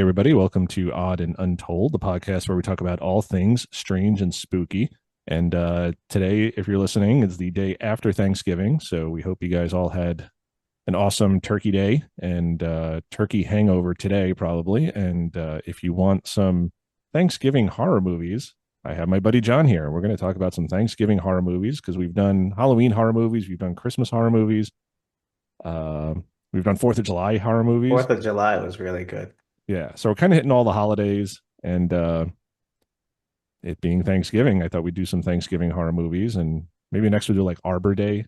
everybody. Welcome to Odd and Untold, the podcast where we talk about all things strange and spooky. And today, if you're listening, is the day after Thanksgiving. So we hope you guys all had an awesome turkey day and turkey hangover today, probably. And if you want some Thanksgiving horror movies, I have my buddy John here. We're going to talk about some Thanksgiving horror movies because we've done Halloween horror movies, we've done Christmas horror movies, uh, we've done 4th of July horror movies. 4th of July was really good. Yeah, so we're kind of hitting all the holidays, and it being Thanksgiving, I thought we'd do some Thanksgiving horror movies, and maybe next we'll do like Arbor Day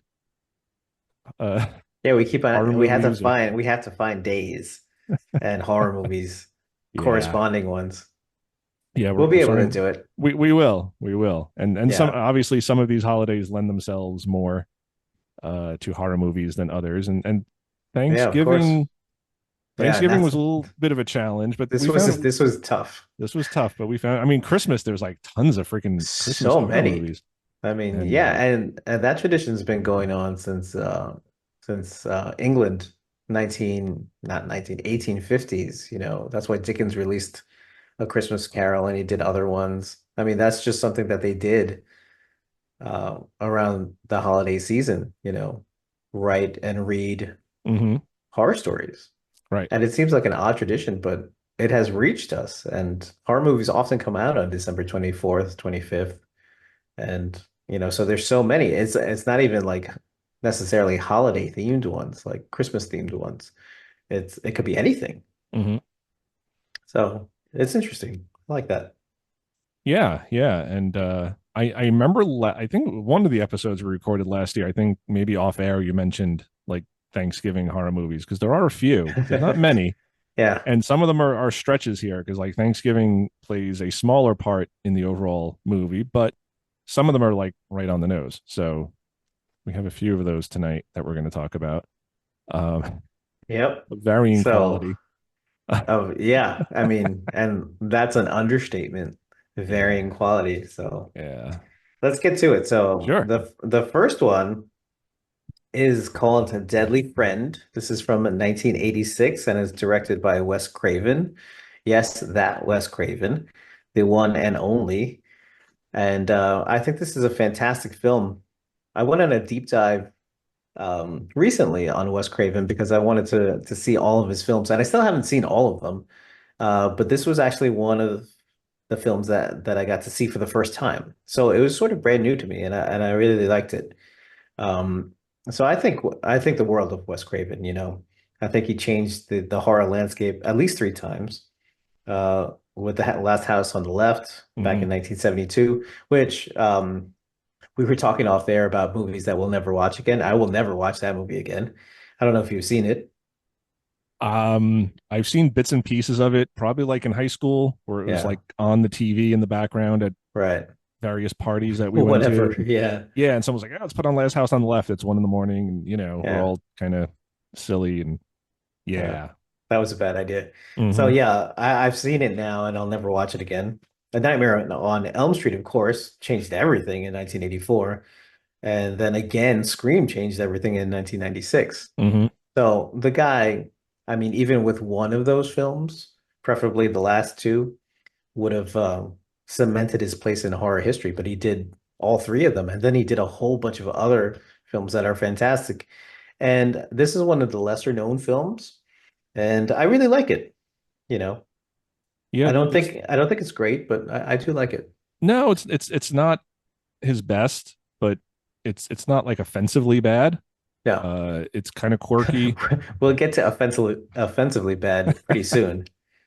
uh, Yeah, we keep horror on. movies. Or, We have to find days and horror movies, yeah, corresponding ones. yeah, We'll we're be able to starting. do it. We will, and some Yeah, obviously some of these holidays lend themselves more to horror movies than others, and yeah, of course. Thanksgiving Yeah, and Thanksgiving that's was a little bit of a challenge, but this we was found this was tough. this was tough. But we found, I mean, Christmas. There's like tons of freaking Christmas So horror many. movies, I mean, and yeah, and that tradition's been going on since England 19 not 19 1850s. That's why Dickens released A Christmas Carol and he did other ones. I mean, that's just something that they did around the holiday season, write and read mm-hmm, horror stories. right. And it seems like an odd tradition, but it has reached us. And horror movies often come out on December 24th, 25th. And, so there's so many. It's not even like necessarily holiday themed ones, like Christmas themed ones. It could be anything. Mm-hmm. So it's interesting. I like that. Yeah, yeah, and I remember I think one of the episodes we recorded last year. I think maybe off air you mentioned like Thanksgiving horror movies because there are a few. There's not many, Yeah. and some of them are stretches here because like Thanksgiving plays a smaller part in the overall movie, but some of them are like right on the nose. So we have a few of those tonight that we're going to talk about. Yep. Varying So quality. Oh, yeah. I mean, and that's an understatement, Yeah, varying quality. So yeah, let's get to it. So sure. the first one is called Deadly Friend. This is from 1986 and is directed by Wes Craven. Yes, that Wes Craven, the one and only. And I think this is a fantastic film. I went on a deep dive recently on Wes Craven because I wanted to see all of his films, and I still haven't seen all of them. But this was actually one of the films that I got to see for the first time. So it was sort of brand new to me, and I really liked it. Um, so I think the world of Wes Craven. I think he changed the horror landscape at least three times. With the Last House on the Left back Hmm. in 1972, which we were talking off there about movies that we'll never watch again. I will never watch that movie again. I don't know if you've seen it. I've seen bits and pieces of it, probably like in high school, where it was Yeah, like on the TV in the background at right. various parties that we went to. Whatever. Yeah. Yeah, and someone's like, "Oh, let's put on Last House on the Left." It's 1 in the morning, and we're Yeah. all kind of silly and Yeah. yeah. That was a bad idea. So Hmm. yeah, I've seen it now and I'll never watch it again. A Nightmare on Elm Street, of course, changed everything in 1984. And then again, Scream changed everything in 1996. Hmm. So the guy, I mean, even with one of those films, preferably the last two, would have cemented his place in horror history, but he did all three of them. And then he did a whole bunch of other films that are fantastic. And this is one of the lesser known films, and I really like it. You know, Yeah, this I don't think it's great, but I do like it. no, it's not his best, but it's not like offensively bad. Yeah. It's kind of quirky. We'll get to offensively bad pretty soon.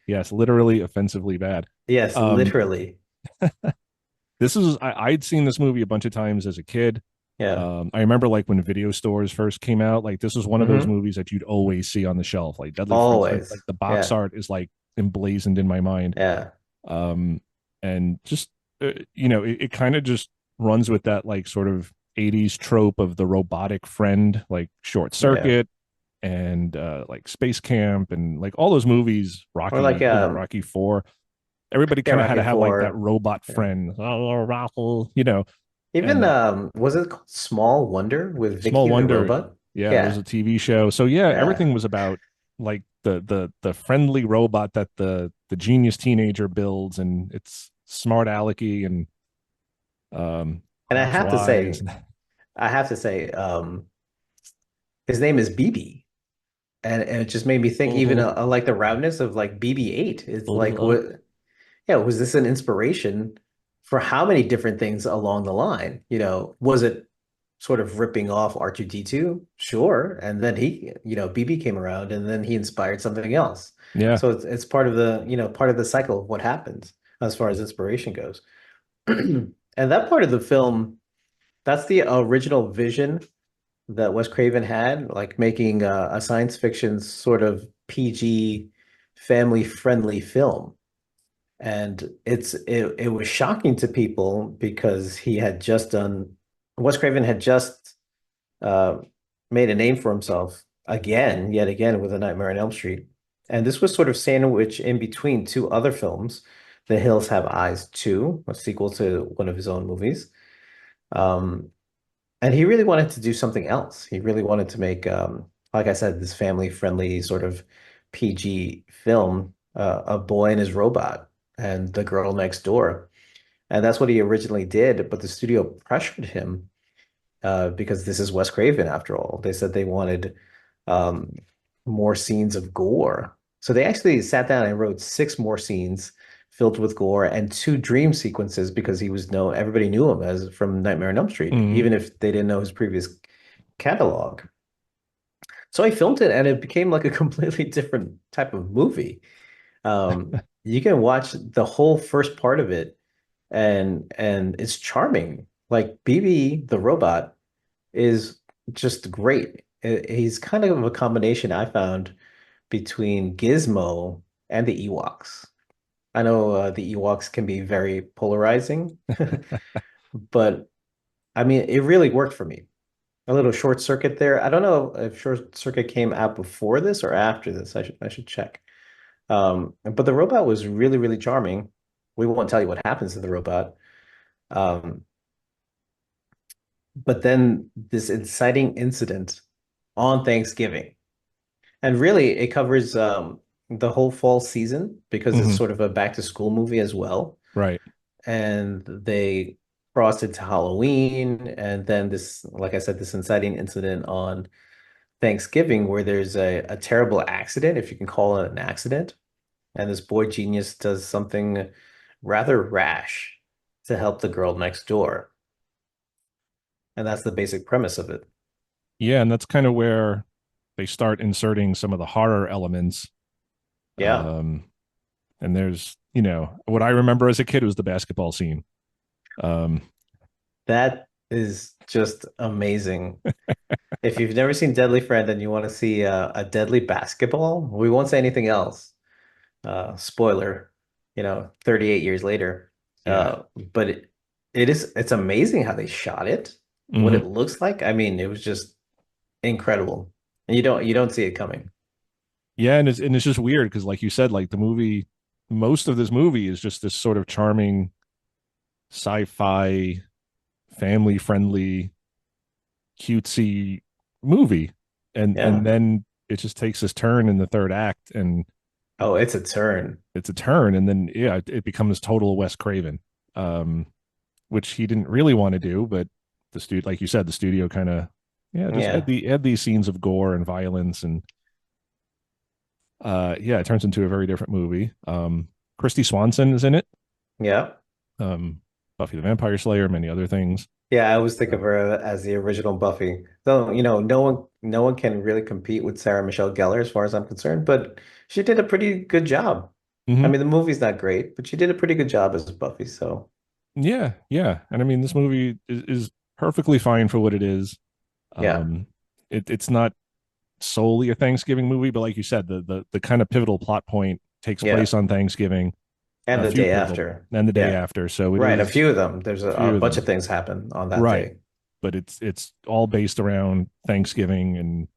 Yes, literally offensively bad. Yes, Um, literally. I'd seen this movie a bunch of times as a kid. Yeah. I remember like when video stores first came out, like this was one of those Hmm. movies that you'd always see on the shelf. Like Deadly Friends, like Always. the box Yeah. art is like emblazoned in my mind. Yeah. Um, and just it kind of just runs with that like sort of 80s trope of the robotic friend, like Short Yeah. Circuit and like Space Camp and like all those movies, Or like Rocky 4. Everybody yeah, kind of had Rocky to have like that 4. robot Yeah. friend. Oh, Rocco. Even And was it called Small Wonder with Small Vicky the Wonder, robot? yeah, there was Yeah. a TV show. So yeah, Yeah. everything was about. like the friendly robot that the genius teenager builds, and it's smart alecky and And Hawk's wise. I have to say, his name is BB. And it just made me think even Mm-hmm. like the roundness of like BB-8. It's like Mm-hmm. what, yeah, was this an inspiration for how many different things along the line? Was it sort of ripping off R2D2? Sure. And then BB came around and then he inspired something else. Yeah. So it's part of the cycle of what happens as far as inspiration goes. And that part of the film, that's the original vision that Wes Craven had, like making a science fiction sort of PG, family-friendly film. And it was shocking to people because Wes Craven had just uh, made a name for himself again, yet again with A Nightmare on Elm Street. And this was sort of sandwiched in between two other films, The Hills Have Eyes 2, a sequel to one of his own movies. Um, and he really wanted to do something else. He really wanted to make, like I said, this family-friendly sort of PG film, A Boy and His Robot and The Girl Next Door. And that's what he originally did, but the studio pressured him because this is Wes Craven after all. They said they wanted um, more scenes of gore. So they actually sat down and wrote six more scenes filled with gore and two dream sequences because everybody knew him as from Nightmare on Elm Street, Mm-hmm. even if they didn't know his previous catalog. So I filmed it and it became like a completely different type of movie. You can watch the whole first part of it and it's charming. Like BB the robot is just great. He's kind of a combination I found between Gizmo and the Ewoks. I know the Ewoks can be very polarizing, but I mean, it really worked for me. A little short circuit there. I don't know if short circuit came out before this or after this. I should check. But the robot was really, really charming. We won't tell you what happens to the robot. Um, but then this inciting incident on Thanksgiving. And really, it covers the whole fall season because it's Mm-hmm. sort of a back to school movie as well. Right. And they crossed it to Halloween. And then like I said, this inciting incident on Thanksgiving where there's a terrible accident, if you can call it an accident. And this boy genius does something rather rash to help the girl next door. And that's the basic premise of it. Yeah, and that's kind of where they start inserting some of the horror elements. Yeah, Um, and there's, what I remember as a kid was the basketball scene. Um, that is just amazing. If you've never seen Deadly Friend and you want to see a deadly basketball, we won't say anything else. Spoiler, 38 years later. yeah. But it's amazing how they shot it, what Hmm. it looks like. I mean, it was just incredible. And you don't see it coming. Yeah, and it's just weird because, like you said, like the movie, most of this movie is just this sort of charming sci-fi, family-friendly, cutesy movie, and Yeah. then it just takes this turn in the third act, and Oh, it's a turn. it's a turn, and then yeah, it becomes total Wes Craven, um, which he didn't really want to do, but the studio, like you said, the studio kind of just Yeah. add these scenes of gore and violence, and yeah, it turns into a very different movie. Christy Swanson is in it. Yeah. um, Buffy the Vampire Slayer, many other things. Yeah, I always think of Uh, her as the original Buffy. Though, no one can really compete with Sarah Michelle Gellar as far as I'm concerned, but she did a pretty good job. I mhm. mean, the movie's not great, but she did a pretty good job as Buffy, so Yeah, yeah, and I mean, this movie is perfectly fine for what it is. yeah. Um, it's not solely a Thanksgiving movie, but like you said, the kind of pivotal plot point takes Yeah. place on Thanksgiving. And A the few day pivotal, after. and the day Yeah. after. So it Right. A is few of them. There's a a few of bunch of them, things happen on that right? day. But it's all based around Thanksgiving, and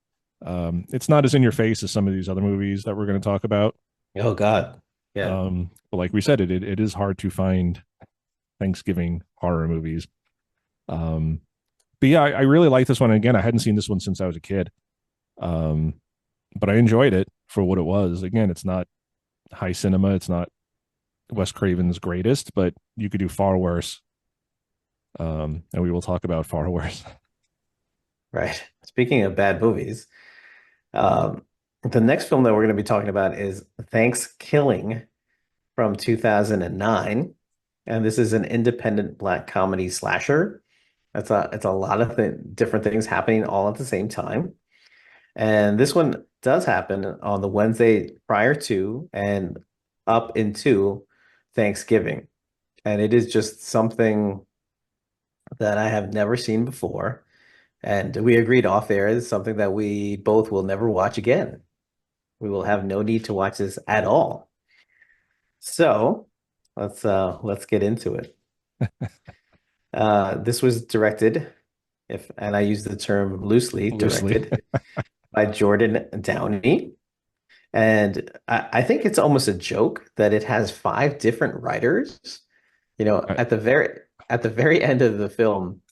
it's not as in your face as some of these other movies that we're going to talk about. Oh God. Yeah. But like we said, it is hard to find Thanksgiving horror movies. Um, but yeah, I really like this one. And again, I hadn't seen this one since I was a kid. Um, but I enjoyed it. for what it was. Again, it's not high cinema. It's not Wes Craven's greatest, but you could do far worse. And we will talk about far worse. Right. Speaking of bad movies, um, the next film that we're going to be talking about is Thankskilling from 2009. And this is an independent black comedy slasher. It's a lot of different things happening all at the same time. And this one does happen on the Wednesday prior to and up into Thanksgiving. And it is just something that I have never seen before. And we agreed off air is something that we both will never watch again. We will have no need to watch this at all. So let's get into it. This was directed, if and I use the term loosely, Loosely. directed by Jordan Downey. And I think it's almost a joke that it has five different writers. You know, I, at the very end of the film,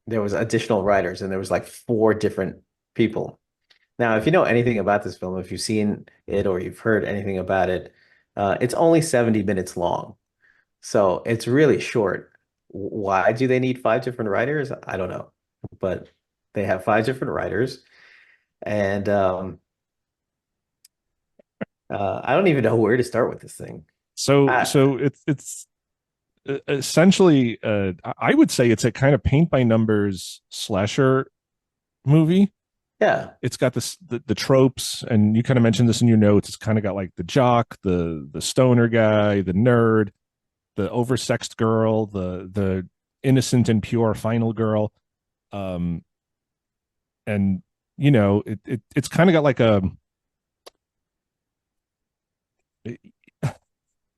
there was additional writers, and there was like four different people. Now, if you know anything about this film, if you've seen it or you've heard anything about it, it's only 70 minutes long. So it's really short. Why do they need five different writers? I don't know. But they have five different writers. And I don't even know where to start with this thing. so it's essentially, I would say it's a kind of paint by numbers slasher movie. Yeah, It's got the tropes, and you kind of mentioned this in your notes. It's kind of got like the jock, the stoner guy, the nerd, the oversexed girl, the innocent and pure final girl. Um, and it's kind of got like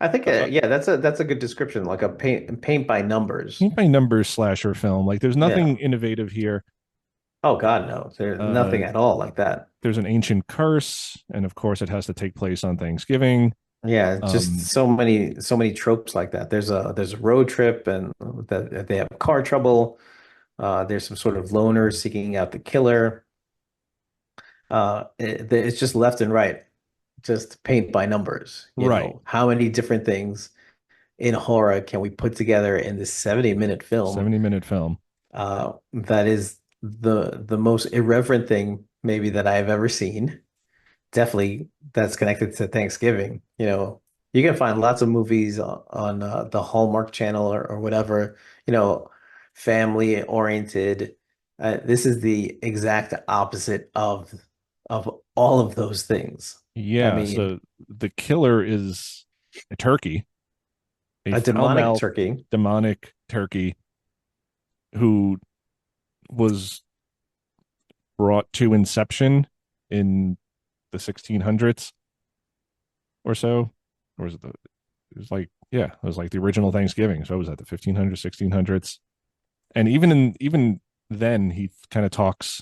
I think a yeah, that's a good description, like a paint by numbers. paint by numbers slasher film. Like there's Yeah. nothing innovative here. Oh God, no. There's Uh, nothing at all like that. there's an ancient curse, and of course, it has to take place on Thanksgiving. Yeah, just Um, so many tropes like that. There's a road trip and that they have car trouble. There's some sort of loner seeking out the killer. It's just left and right, just paint by numbers. You right, know, how many different things in horror can we put together in this 70-minute film? 70-minute film. That is the most irreverent thing maybe that I've ever seen. Definitely that's connected to Thanksgiving. You know, you can find lots of movies on the Hallmark Channel or whatever, you know, family oriented. This is the exact opposite of all of those things. I Yeah, mean, so the killer is a turkey, a a demonic foul-mouthed turkey. demonic turkey who was brought to inception in the 1600s or so. Or was it it was like, yeah, it was like the original Thanksgiving. So it was at the 1500s, 1600s. And even then, he kind of talks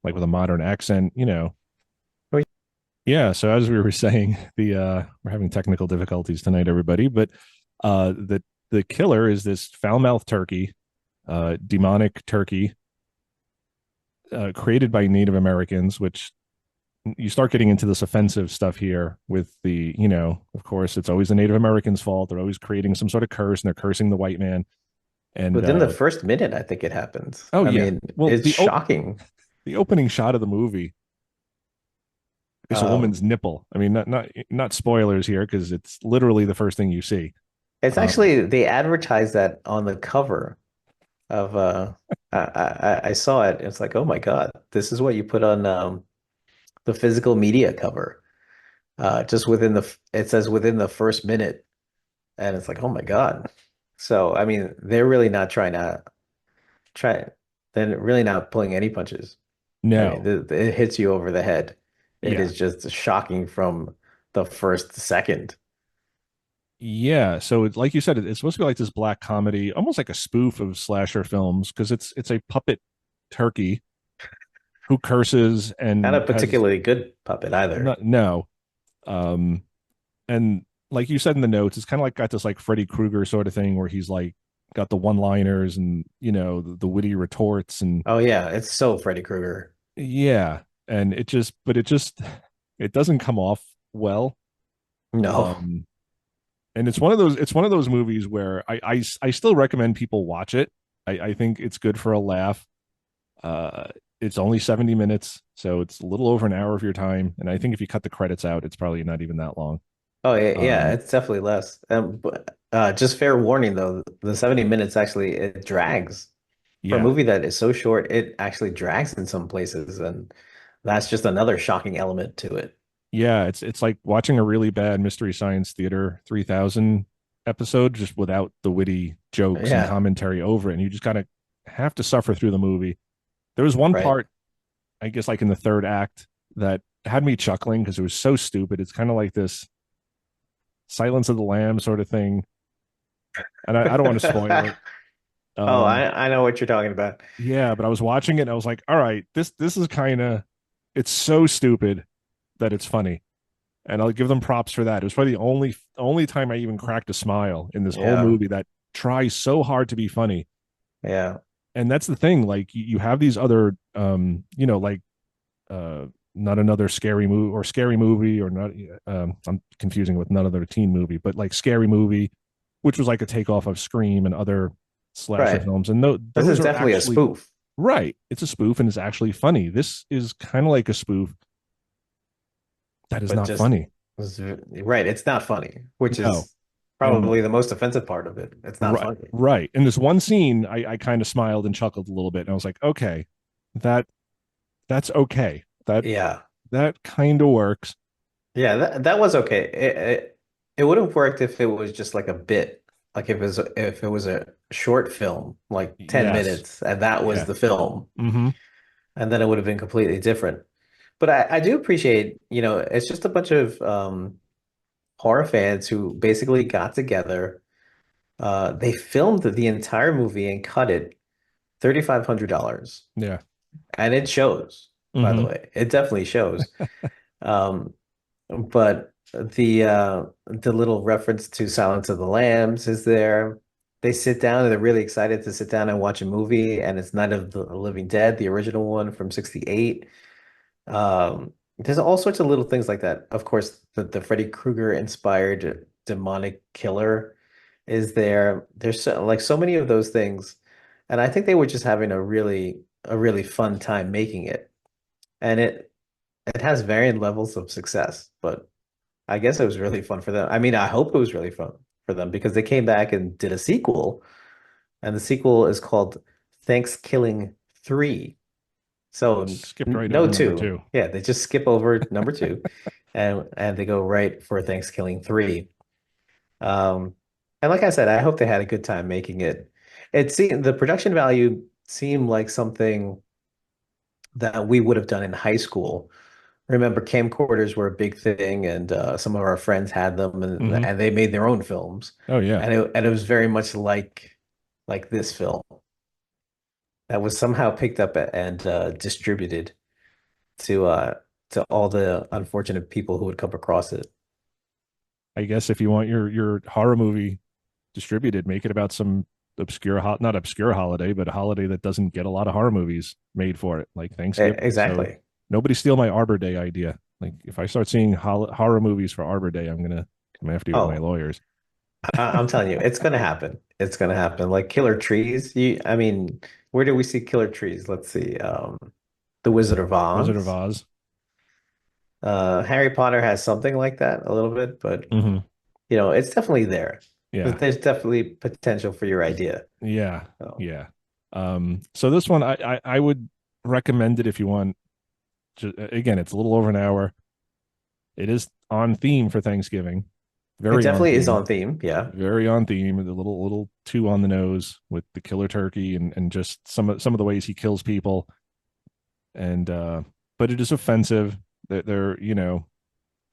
like with a modern accent, Oh, Yeah, so as we were saying, the we're having technical difficulties tonight, everybody, but the killer is this foul-mouthed turkey, demonic turkey, created by Native Americans, which you start getting into this offensive stuff here with of course, it's always the Native Americans' fault. They're always creating some sort of curse, and they're cursing the white man. And within the first minute, I think it happens. oh I yeah, mean, well it's shocking. the opening shot of the movie is a Um, woman's nipple. I mean, not spoilers here because it's literally the first thing you see. it's Um, actually they advertise that on the cover of I saw it. It's like, oh my God, this is what you put on the physical media cover. Just within it says within the first minute, and it's like, oh my God. So I mean, they're really not trying to try. They're really not pulling any punches. I mean, no, it hits you over the head. It yeah, is just shocking from the first second. yeah. So it's like you said, it's supposed to be like this black comedy, almost like a spoof of slasher films because it's a puppet turkey who curses Not a and has particularly good puppet either. not no. Um, and like you said in the notes, it's kind of like got this like Freddy Krueger sort of thing where he's like got the one-liners and the witty retorts and Oh yeah, it's so Freddy Krueger. yeah, and it just It doesn't come off well. No. Um, and it's one of those movies where I still recommend people watch it. I think it's good for a laugh. Uh, it's only 70 minutes, so it's a little over an hour of your time. And I think if you cut the credits out, it's probably not even that long. Oh yeah, yeah, Um, it's definitely less. But just fair warning though, the 70 minutes actually it drags. For a yeah, movie that is so short, it actually drags in some places, and that's just another shocking element to it. yeah, it's like watching a really bad Mystery Science Theater 3000 episode just without the witty jokes and Yeah, commentary over it, and you just kind of have to suffer through the movie. There was one right. part, I guess, like in the third act, that had me chuckling because it was so stupid. It's kind of like this Silence of the Lamb sort of thing, and I don't want to spoil it. Oh, Um, I know what you're talking about. yeah, but I was watching it and I was like, all right, this is kind of, it's so stupid that it's funny, and I'll give them props for that. It was probably the only time I even cracked a smile in this whole Yeah, movie that tries so hard to be funny. yeah, And that's the thing, like you have these other like uh not another scary movie or scary movie or not I'm confusing with not another teen movie, but like Scary Movie, which was like a takeoff of Scream and other slasher right. films, and This those is are definitely a actually spoof, right. It's a spoof and it's actually funny. This is kind of like a spoof that is but not just funny. right. It's not funny, which No. is And probably the most offensive part of it. It's not right, funny. right. In this one scene, I kind of smiled and chuckled a little bit, and I was like, okay, that that's okay. Yeah. That kind of works. Yeah, that was okay. It would have worked if it was just like a bit, like if it was a short film, like 10 Yes. minutes, and that was Yeah. the film, Mm-hmm. and then it would have been completely different. But I do appreciate, it's just a bunch of horror fans who basically got together. They filmed the entire movie and cut it $3,500. Yeah. And it shows, by the Mm-hmm. way. It definitely shows. Um, But the little reference to Silence of the Lambs is there. They sit down and they're really excited to sit down and watch a movie, and it's Night of the Living Dead, the original one from '68. There's all sorts of little things like that. Of course, the Freddy Krueger inspired demonic killer is there. There's so many of those things, and I think they were just having a really fun time making it. And it has varying levels of success, but I guess it was really fun for them. I mean, I hope it was really fun for them because they came back and did a sequel, and the sequel is called Thankskilling 3. So Skipped right no over number two. two. Yeah, they just skip over number two and they go right for Thankskilling 3. Um, and like I said, I hope they had a good time making it. It seemed the production value seemed like something that we would have done in high school. Remember, camcorders were a big thing, and some of our friends had them, and Mm-hmm. and they made their own films, Oh yeah. and it was very much like this film that was somehow picked up and distributed to uh to all the unfortunate people who would come across it. I guess if you want your horror movie distributed, make it about some obscure not obscure holiday, but a holiday that doesn't get a lot of horror movies made for it, like Thanksgiving. So Exactly. nobody steal my Arbor Day idea. Like if I start seeing horror movies for Arbor Day, I'm gonna have to deal with my Oh, lawyers. I'm telling you, it's gonna happen. It's gonna happen. Like Killer Trees. I mean, where do we see Killer Trees? Let's see. The Wizard of Wizard of Oz. Oz. Harry Potter has something like that a little bit, but Mm-hmm. it's definitely there. Yeah. There's definitely potential for your idea. Yeah. So, Yeah. So this one I would recommend it if you want. Again, it's a little over an hour. It is on theme for Thanksgiving. it Very on definitely is theme. on theme. Yeah. Very on theme. A little too on the nose with the killer turkey and just some of the ways he kills people. And but it is offensive. They're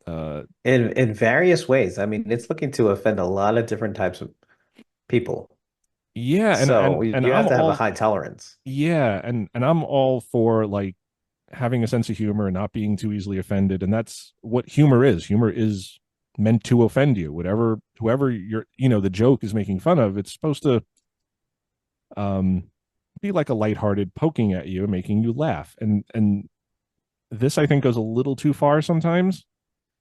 uh In various ways. I mean, it's looking to offend a lot of different types of people. yeah, and So and and you have I'm to have a all high tolerance. yeah, and I'm all for like having a sense of humor and not being too easily offended. And that's what humor is. Humor is meant to offend you. Whatever whoever you're, the joke is making fun of, it's supposed to um be like a lighthearted poking at you and making you laugh. And This I think goes a little too far sometimes,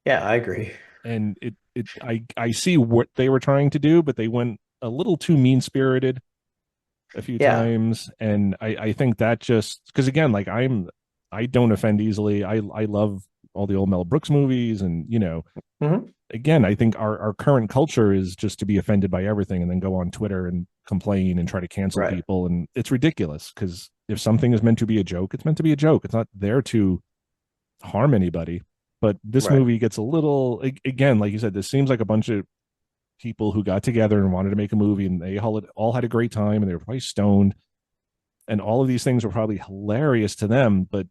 Yeah, I agree. and I see what they were trying to do, but they went a little too mean spirited a few Yeah. times, and I think that just because again, like I don't offend easily. I love all the old Mel Brooks movies, and Hmm. again, I think our current culture is just to be offended by everything and then go on Twitter and complain and try to cancel Right. people, and it's ridiculous because if something is meant to be a joke, it's meant to be a joke. It's not there to harm anybody. But this Right. movie gets a little again, like you said, this seems like a bunch of people who got together and wanted to make a movie, and they all had a great time, and they were probably stoned, and all of these things were probably hilarious to them. But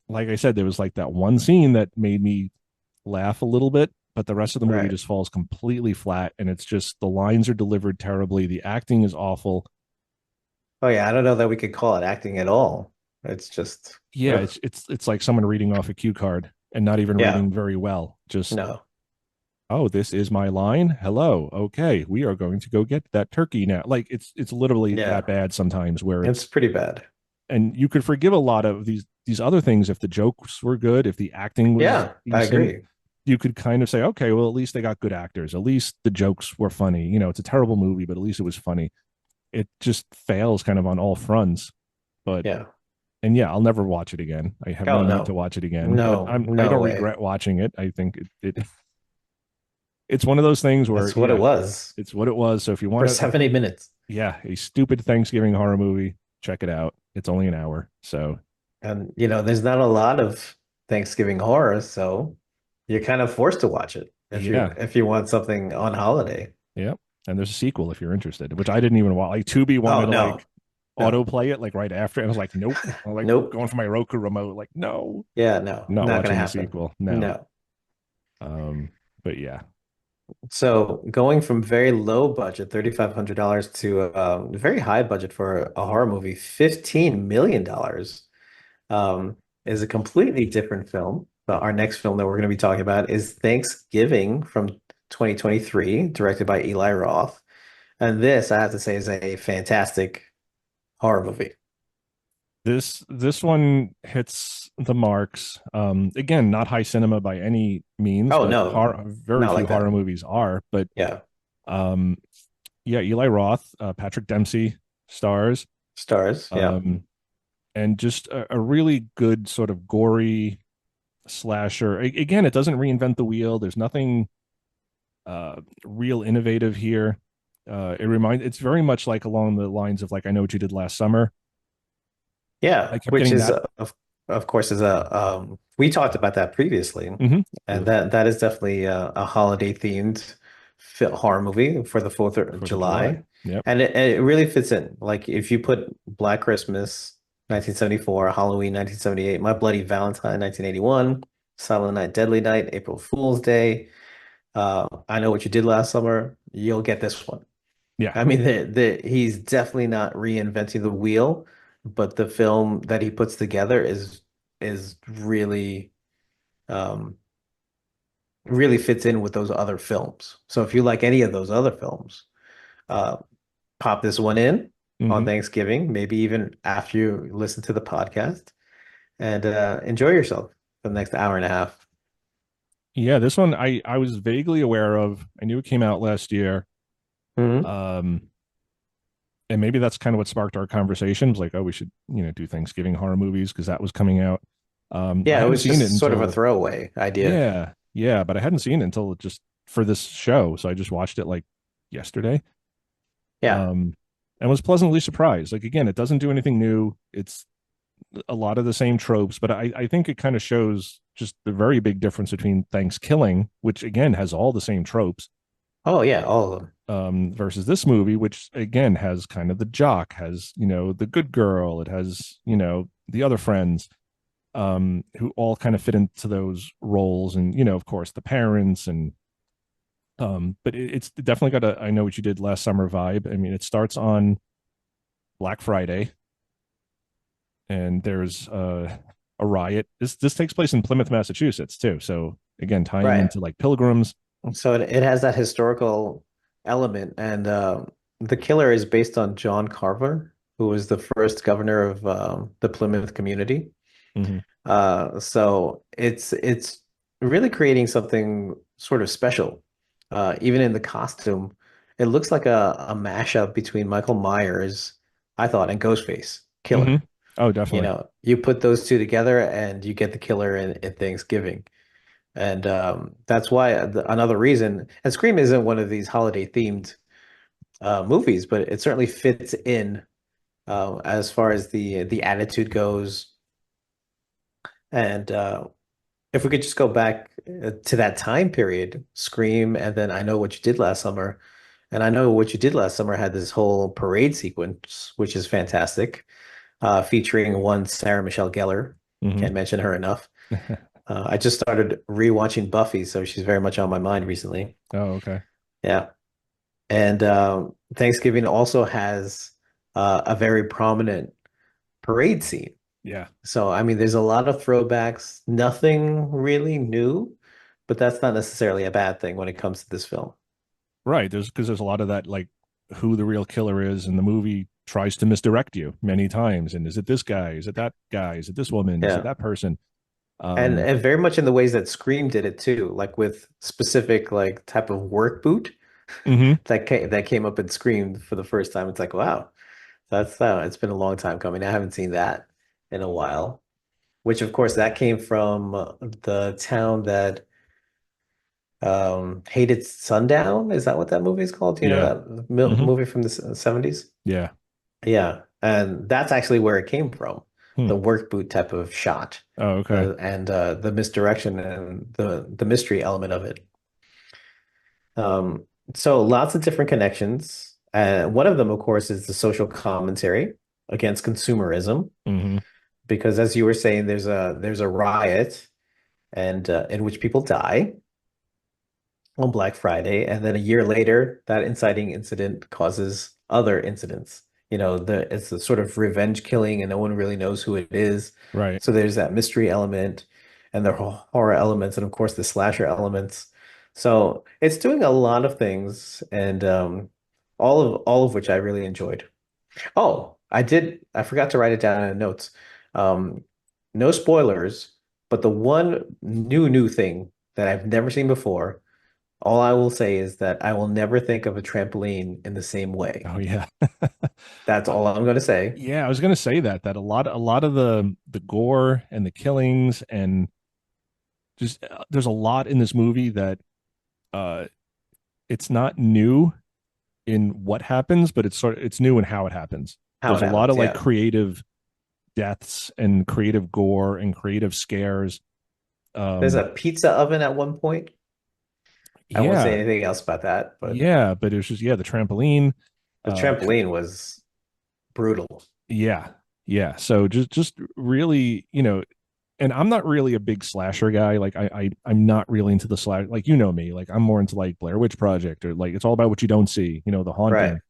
like I said, there was like that one scene that made me laugh a little bit, but the rest of the movie Right. just falls completely flat, and it's just the lines are delivered terribly, the acting is awful. Oh yeah, I don't know that we could call it acting at all. It's just, Yeah, ugh. it's like someone reading off a cue card and not even Yeah, reading very well. Just, no. oh, this is my line. Hello. Okay, we are going to go get that turkey now. Like it's literally that Yeah, bad sometimes where it's it's pretty bad. and you could forgive a lot of these other things if the jokes were good, if the acting was Yeah, I decent. agree. You could kind of say, okay, well, at least they got good actors. At least the jokes were funny. It's a terrible movie, but at least it was funny. It just fails kind of on all fronts. But Yeah. and yeah, I'll never watch it again. I have no Oh need to no. watch it again. But No, I no don't way. regret watching it. I think it's one of those things where That's what it yeah, was it's what it was. So if you for want to, 70 minutes. yeah, a stupid Thanksgiving horror movie, check it out. It's only an hour, so And there's not a lot of Thanksgiving horror, so you're kind of forced to watch it yeah, if you want something on holiday. yeah. And there's a sequel if you're interested, which I didn't even want. Like Tubi wanted Oh to no. like No. autoplay it like right after, and I was like, nope. I'm like Nope. going for my Roku remote, like no, Yeah, no. not Not gonna watching the happen. sequel. No. No. But yeah, So going from very low budget, $3,500 to a very high budget for a horror movie, $15 million, is a completely different film. But our next film that we're going to be talking about is Thanksgiving from 2023, directed by Eli Roth. And this, I have to say, is a fantastic horror movie. this one hits the marks. Again, not high cinema by any means, Oh but no, very not few like horror that. movies are. But Yeah, um, yeah, Eli Roth, Patrick Dempsey stars, stars. Yeah. um, and just a really good sort of gory slasher. Again, it doesn't reinvent the wheel. There's nothing real innovative here. It's very much like along the lines of like I Know What You Did Last Summer. Yeah, I kept which getting is that. of course is a we talked about that previously, Mhm. and that is definitely a holiday themed horror movie for the 4th of 4th of July. July, Yep. and it really fits in. Like if you put Black Christmas 1974, Halloween 1978, My Bloody Valentine 1981, Silent Night, Deadly Night, April Fool's Day, I Know What You Did Last Summer, you'll get this one. Yeah. I mean, he's definitely not reinventing the wheel, but the film that he puts together is really um really fits in with those other films. So if you like any of those other films, uh pop this one in on Hmm. Thanksgiving, maybe even after you listen to the podcast, and enjoy yourself for the next hour and a half. Yeah, this one I was vaguely aware of. I knew it came out last year. Hmm. Um, and maybe that's kind of what sparked our conversations. Like, oh, we should do Thanksgiving horror movies because that was coming out. I Yeah, it hadn't was seen it just sort of a until throwaway idea. yeah, but I hadn't seen it until just for this show. So I just watched it like yesterday. Yeah. Um, and was pleasantly surprised. Like again, it doesn't do anything new. It's a lot of the same tropes, but I think it kind of shows just the very big difference between Thankskilling, which again has all the same tropes, Oh yeah, all of them. versus this movie, which again has kind of the jock, has the good girl, it has the other friends, who all kind of fit into those roles, and of course the parents, and but it's definitely got a I Know What You Did Last Summer vibe. I mean, it starts on Black Friday, and there's a riot. This takes place in Plymouth, Massachusetts, too. So again, tying Right. into like pilgrims. So it has that historical element, and the killer is based on John Carver, who was the first governor of the Plymouth community. Mhm. So it's really creating something sort of special. Even in the costume, it looks like a mashup between Michael Myers, I thought, and Ghostface Hmm. Killer. Oh, You definitely. know, you put those two together and you get the killer in Thanksgiving. And that's why another reason, and Scream isn't one of these holiday themed movies, but it certainly fits in as far as the attitude goes. And if we could just go back to that time period, Scream, and then I Know What You Did Last Summer. And I Know What You Did Last Summer had this whole parade sequence, which is fantastic, featuring one Sarah Michelle Gellar. Hmm. Can't mention her enough. I just started rewatching Buffy, so she's very much on my mind recently. Oh, okay. Yeah. And Thanksgiving also has a very prominent parade scene. Yeah. So, I mean, there's a lot of throwbacks, nothing really new, but that's not necessarily a bad thing when it comes to this film. Right. There's because there's a lot of that, like who the real killer is, and the movie tries to misdirect you many times. And is it this guy? Is it that guy? Is it this woman? Is it Yeah. that person? And Um, and very much in the ways that Scream did it too, like with specific like type of work boot mhm. that came up in Scream for the first time. It's like, wow, that's it's been a long time coming. I haven't seen that in a while. Which of course that came from the town that hated sundown. Is that what that movie is called? Do you know Yeah. that Hmm. movie from the 70s? Yeah. Yeah, and that's actually where it came from, Hmm. the work boot type of shot, Oh, okay. and the misdirection and the mystery element of it. Um, so lots of different connections. One of them, of course, is the social commentary against consumerism, Hmm. because as you were saying, there's a riot and in which people die on Black Friday, and then a year later, that inciting incident causes other incidents. You know, it's a sort of revenge killing, and no one really knows who it is. Right. So there's that mystery element, and the horror elements, and of course the slasher elements. So it's doing a lot of things, and all of which I really enjoyed. Oh, I forgot to write it down in the notes. Um, no spoilers, but the one new thing that I've never seen before. All I will say is that I will never think of a trampoline in the same way. Oh, yeah. That's Uh, all I'm going to say. yeah, I was gonna say that a lot of the gore and the killings and just there's a lot in this movie that uh it's not new in what happens, but it's new in how it happens. How There's it a lot of happens. like Yeah. creative deaths and creative gore and creative scares. There's Um, a pizza oven at one point. I won't say yeah, anything else about that, but yeah, but it was just the trampoline. the Uh, trampoline was brutal. yeah, yeah. So just really, and I'm not really a big slasher guy. Like I'm not really into the slash. Like me. Like I'm more into like Blair Witch Project or like it's all about what you don't see. The Right. haunting.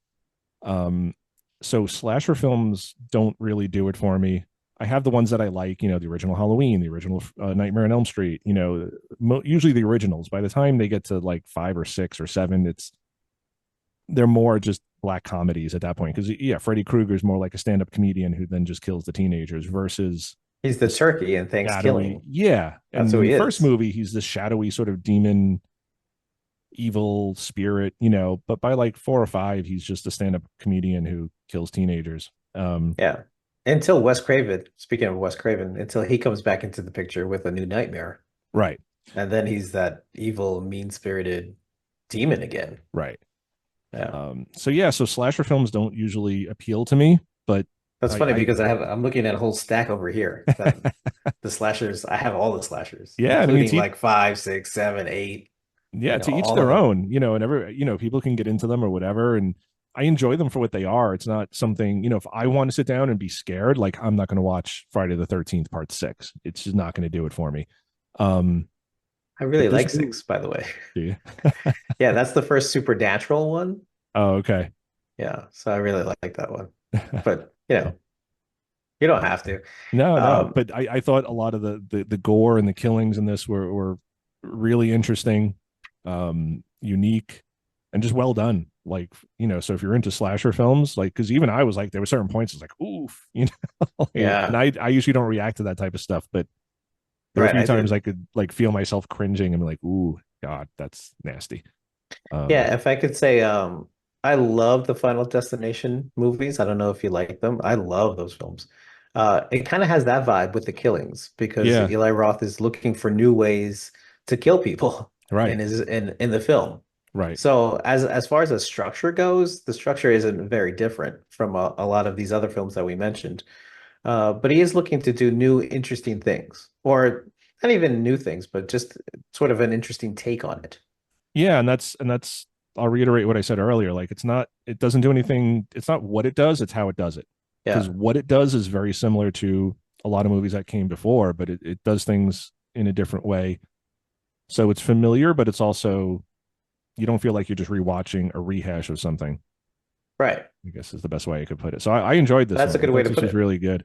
Um, so slasher films don't really do it for me. I have the ones that I like, the original Halloween, the original Nightmare on Elm Street, usually the originals. By the time they get to like 5 or 6 or 7, they're more just black comedies at that point. Because yeah, Freddy Krueger is more like a stand-up comedian who then just kills the teenagers versus He's the this turkey in shadowy, Thankskilling. yeah. That's And who in he the first is. movie, he's this shadowy sort of demon evil spirit, but by like 4 or 5, he's just a stand-up comedian who kills teenagers. Yeah. Until Wes Craven, speaking of Wes Craven, until he comes back into the picture with a new nightmare. Right, And then he's that evil, mean-spirited demon again. right. Yeah. So slasher films don't usually appeal to me, but That's funny I because I'm looking at a whole stack over here that the slashers, I have all the slashers, yeah, and I mean, including like five, six, seven, eight, yeah, to each all of their them. own, and people can get into them or whatever, and I enjoy them for what they are. It's not something, if I want to sit down and be scared, like I'm not going to watch Friday the 13th part 6. It's just not going to do it for me. Um, I really but this like movie, six, by the way. yeah. Yeah, that's the first supernatural one. Oh, okay. Yeah, so I really like that one. But, you don't have to. No, Um, but I thought a lot of the gore and the killings in this were really interesting, unique, and just well done. Like, so if you're into slasher films, like, because even I was like, there were certain points, it's like, oof, and yeah. I usually don't react to that type of stuff, but There were a Right, few I times did. I could like feel myself cringing and be like, "Ooh, God, that's nasty." Um, Yeah, if I could say, I love the Final Destination movies. I don't know if you like them. I love those films. It kind of has that vibe with the killings because yeah, Eli Roth is looking for new ways to kill people right, in his in the film. right. So as far as the structure goes, the structure isn't very different from a lot of these other films that we mentioned. But he is looking to do new, interesting things, or not even new things, but just sort of an interesting take on it. Yeah, and that's I'll reiterate what I said earlier. Like it doesn't do anything, it's not what it does, it's how it does it. Because Yeah, what it does is very similar to a lot of movies that came before, but it does things in a different way. So it's familiar, but it's also you don't feel like you're just rewatching a rehash of something, right. I guess is the best way I could put it. So I enjoyed this That's a one. I good way thought to this put was it. really good.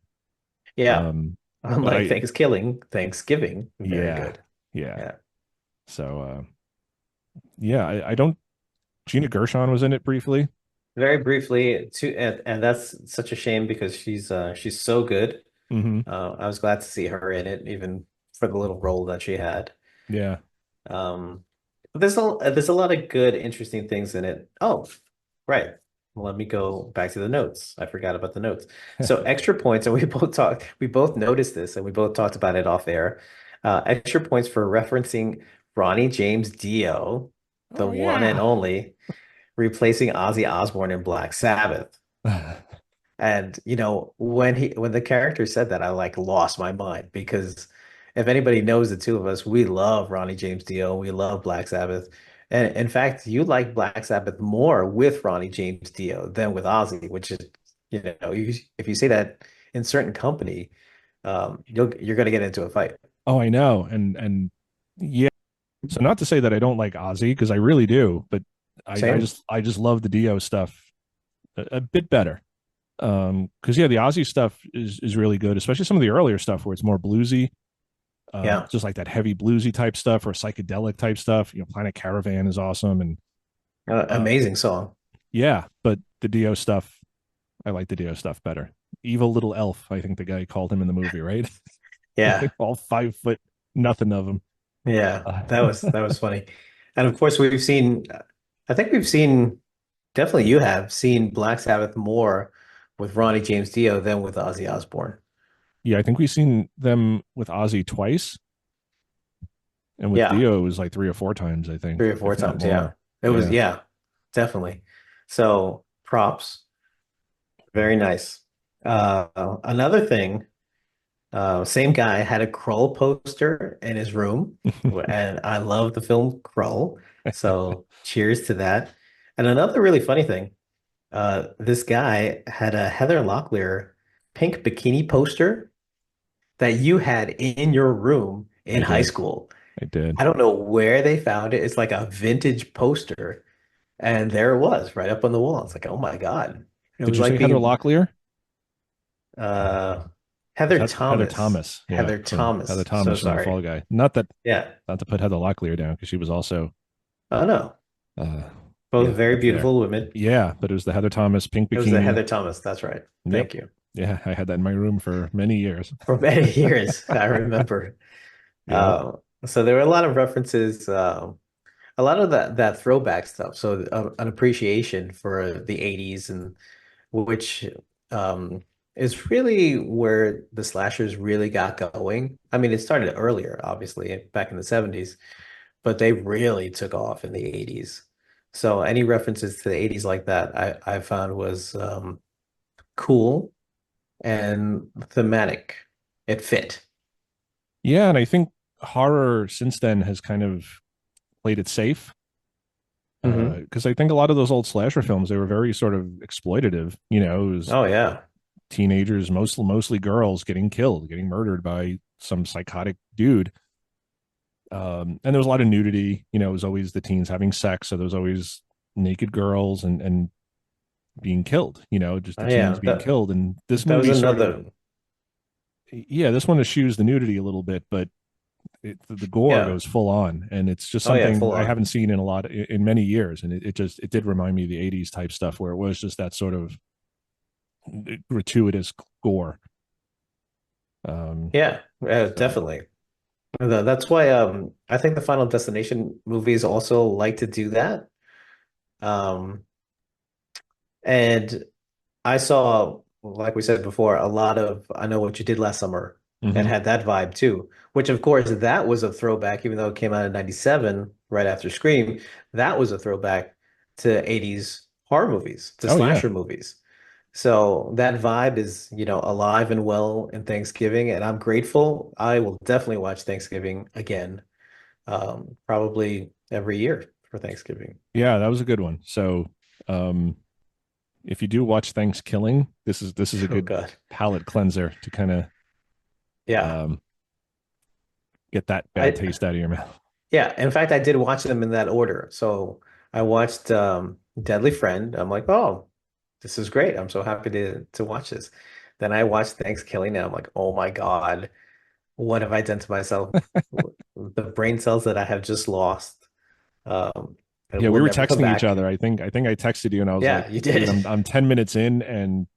Yeah. Um, but Unlike Thanksgiving, very yeah, good. yeah. Yeah. So yeah, I don't. Gina Gershon was in it briefly. Very briefly, and that's such a shame because she's so good. Hmm. I was glad to see her in it, even for the little role that she had. Yeah. Um, but there's a lot of good, interesting things in it. Oh, right. Well, let me go back to the notes. I forgot about the notes. So extra points, and we both noticed this, and we both talked about it off air. Extra points for referencing Ronnie James Dio, the Oh one and yeah. only, replacing Ozzy Osbourne in Black Sabbath. And when the character said that, I like lost my mind because if anybody knows the two of us, we love Ronnie James Dio, we love Black Sabbath. And in fact, you like Black Sabbath more with Ronnie James Dio than with Ozzy, which is, if you say that in certain company, you're going to get into a fight. Oh, I know. And yeah. So not to say that I don't like Ozzy because I really do, but Same. I just love the Dio stuff a bit better. Because yeah, the Ozzy stuff is really good, especially some of the earlier stuff where it's more bluesy, Yeah. just like that heavy bluesy type stuff or psychedelic type stuff. Planet Caravan is awesome, and uh, Amazing song. yeah, but the Dio stuff, I like the Dio stuff better. Evil little elf, I think the guy called him in the movie, right? Yeah. All 5 foot nothing of him. Yeah. Uh, That was funny. And of course, I think we've seen. Definitely you have seen Black Sabbath more with Ronnie James Dio than with Ozzy Osbourne. yeah, I think we've seen them with Ozzy twice, and with Yeah, Dio it was like 3 or 4 times, I think, three or four if not times. Yeah. more. It was, Yeah. yeah, definitely. So props. Very nice. Another thing, same guy had a Krull poster in his room, and I love the film Krull. So cheers to that. And another really funny thing, this guy had a Heather Locklear pink bikini poster that you had in your room in I high did. school. I did. I don't know where they found it. It's like a vintage poster. And there it was, right up on the wall. It's like, oh my God. It Did was you like say Heather being Locklear? Heather That's Heather Thomas. Thomas. Yeah, Heather from Heather Thomas. So Thomas from The sorry. Fall Guy. Not that, Yeah. not to put Heather Locklear down because she was also, Oh no. uh, Both yeah, very up there. beautiful women. Yeah, but it was the Heather Thomas pink It was the bikini. Heather Thomas. That's right. Yep. Thank you. Yeah, I had that in my room for many years. For many years, I remember. Yep. Uh, so there were a lot of references, a lot of that throwback stuff. So an appreciation for the 80s and which um, is really where the slashers really got going. I mean, it started earlier, obviously, back in the 70s, but they really took off in the 80s. So any references to the 80s like that, I found was cool and thematic. It fit. Yeah, and I think horror since then has kind of played it safe. Hmm. Because I think a lot of those old slasher films, they were very sort of exploitative. It was Oh yeah. teenagers, mostly girls, getting killed, getting murdered by some psychotic dude. And there was a lot of nudity. It was always the teens having sex, so there was always naked girls and being killed. Just the Oh teens yeah. being killed. And this That was movie sort of, another. yeah, this one eschews the nudity a little bit, but the gore Yeah. goes full on, and it's just Oh yeah, something full I on. haven't seen in many years. And it did remind me of the '80s type stuff where it was just that sort of gratuitous gore. Um, Yeah, so definitely. That's why I think the Final Destination movies also like to do that. Um, and I saw, like we said before, a lot of I Know What You Did Last Summer that Hmm. had that vibe too, which of course that was a throwback, even though it came out in 97, right after Scream, that was a throwback to 80s horror movies, to Oh yeah, slasher movies. So that vibe is, alive and well in Thanksgiving, and I'm grateful. I will definitely watch Thanksgiving again, probably every year for Thanksgiving. yeah, that was a good one. So, um, if you do watch Thankskilling, this is a Oh good God. palate cleanser to kind of Yeah. um, get that bad I taste out of your mouth. Yeah, in fact, I did watch them in that order. So I watched Deadly Friend. I'm like, oh, this is great. I'm so happy to watch this. Then I watched Thanksgiving and I'm like, oh my God, what have I done to myself? The brain cells that I have just lost, it Yeah, we will were never come texting each back. other. I think I texted you and I was like, Yeah, you dude, did. I'm 10 minutes in and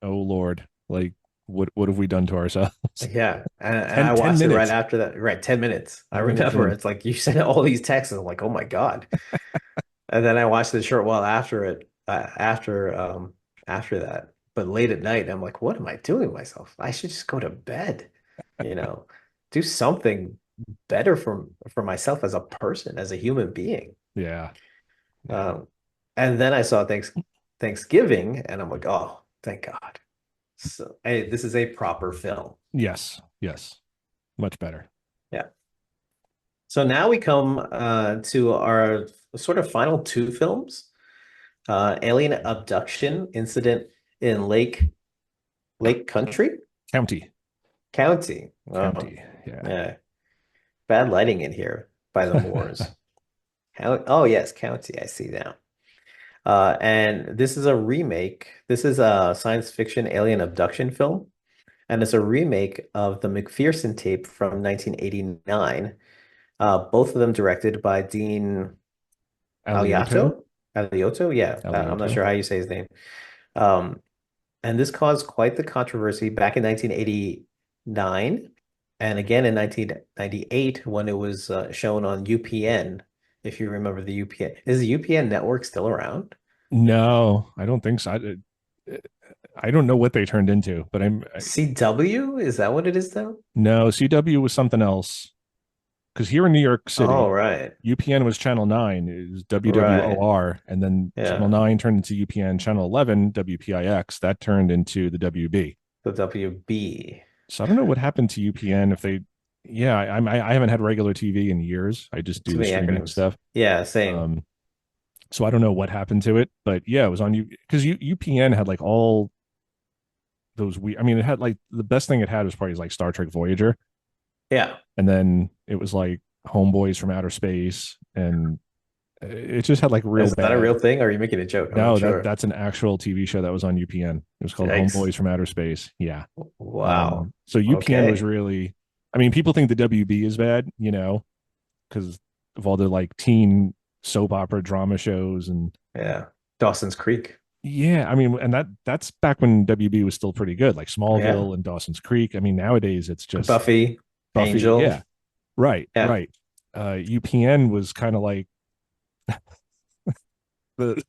oh Lord, like what have we done to ourselves? Yeah, and 10 I 10 watched it right minutes. after that. Right, 10 minutes. I 10 minutes remember in. it's like you sent all these texts. And I'm like, oh my God. And then I watched it a short while after it, after that. But late at night, I'm like, what am I doing with myself? I should just go to bed, you know, do something better for myself as a person, as a human being. Yeah. Yeah. Um, and then I saw Thanksgiving, and I'm like, oh, thank God. So, hey, this is a proper film. Yes. Yes. Much better. Yeah. So now we come to our sort of final two films. Alien Abduction Incident in Lake Country County. County. Oh, County. Yeah. yeah. Bad lighting in here by the moors. Oh, yes, County. I see now. And this is a remake. This is a science fiction alien abduction film, and it's a remake of the McPherson tape from 1989. Both of them directed by Dean Alioto. Aliato. Aliotto, yeah. I'm not Alioto. sure how you say his name. Um, And this caused quite the controversy back in 1989 and again in 1998 when it was shown on UPN, if you remember the UPN. Is the UPN network still around? No, I don't think so. I don't know what they turned into, but CW? Is that what it is now? no, CW was something else. Because here in New York Oh, City, right. UPN was Channel 9, it was Right. WWOR, and then Channel Yeah. 9 turned into UPN, Channel 11, WPIX, that turned into the WB. The WB. So I don't know what happened to UPN if they, yeah, I haven't had regular TV in years. I just do Too the many streaming acronyms. stuff. Yeah, same. Um, so I don't know what happened to it, but yeah, it was on you because UPN had like all those we. I mean, it had like the best thing it had was probably like Star Trek Voyager, Yeah. and then it was like Homeboys from Outer Space, and it just had like real Is that a bad. real thing or are you making a joke? I'm not No, sure. that's an actual TV show that was on UPN. It was called Yikes. Homeboys from Outer Space. Yeah. Wow. So UPN was Okay. really. I mean, people think the WB is bad, because of all the like teen soap opera drama shows and Yeah. Dawson's Creek. yeah, I mean, and that's back when WB was still pretty good, like Yeah. Smallville and Dawson's Creek. I mean, nowadays it's just Buffy, Buffy. Angel. Yeah, right, Yeah. right. UPN was kind of like the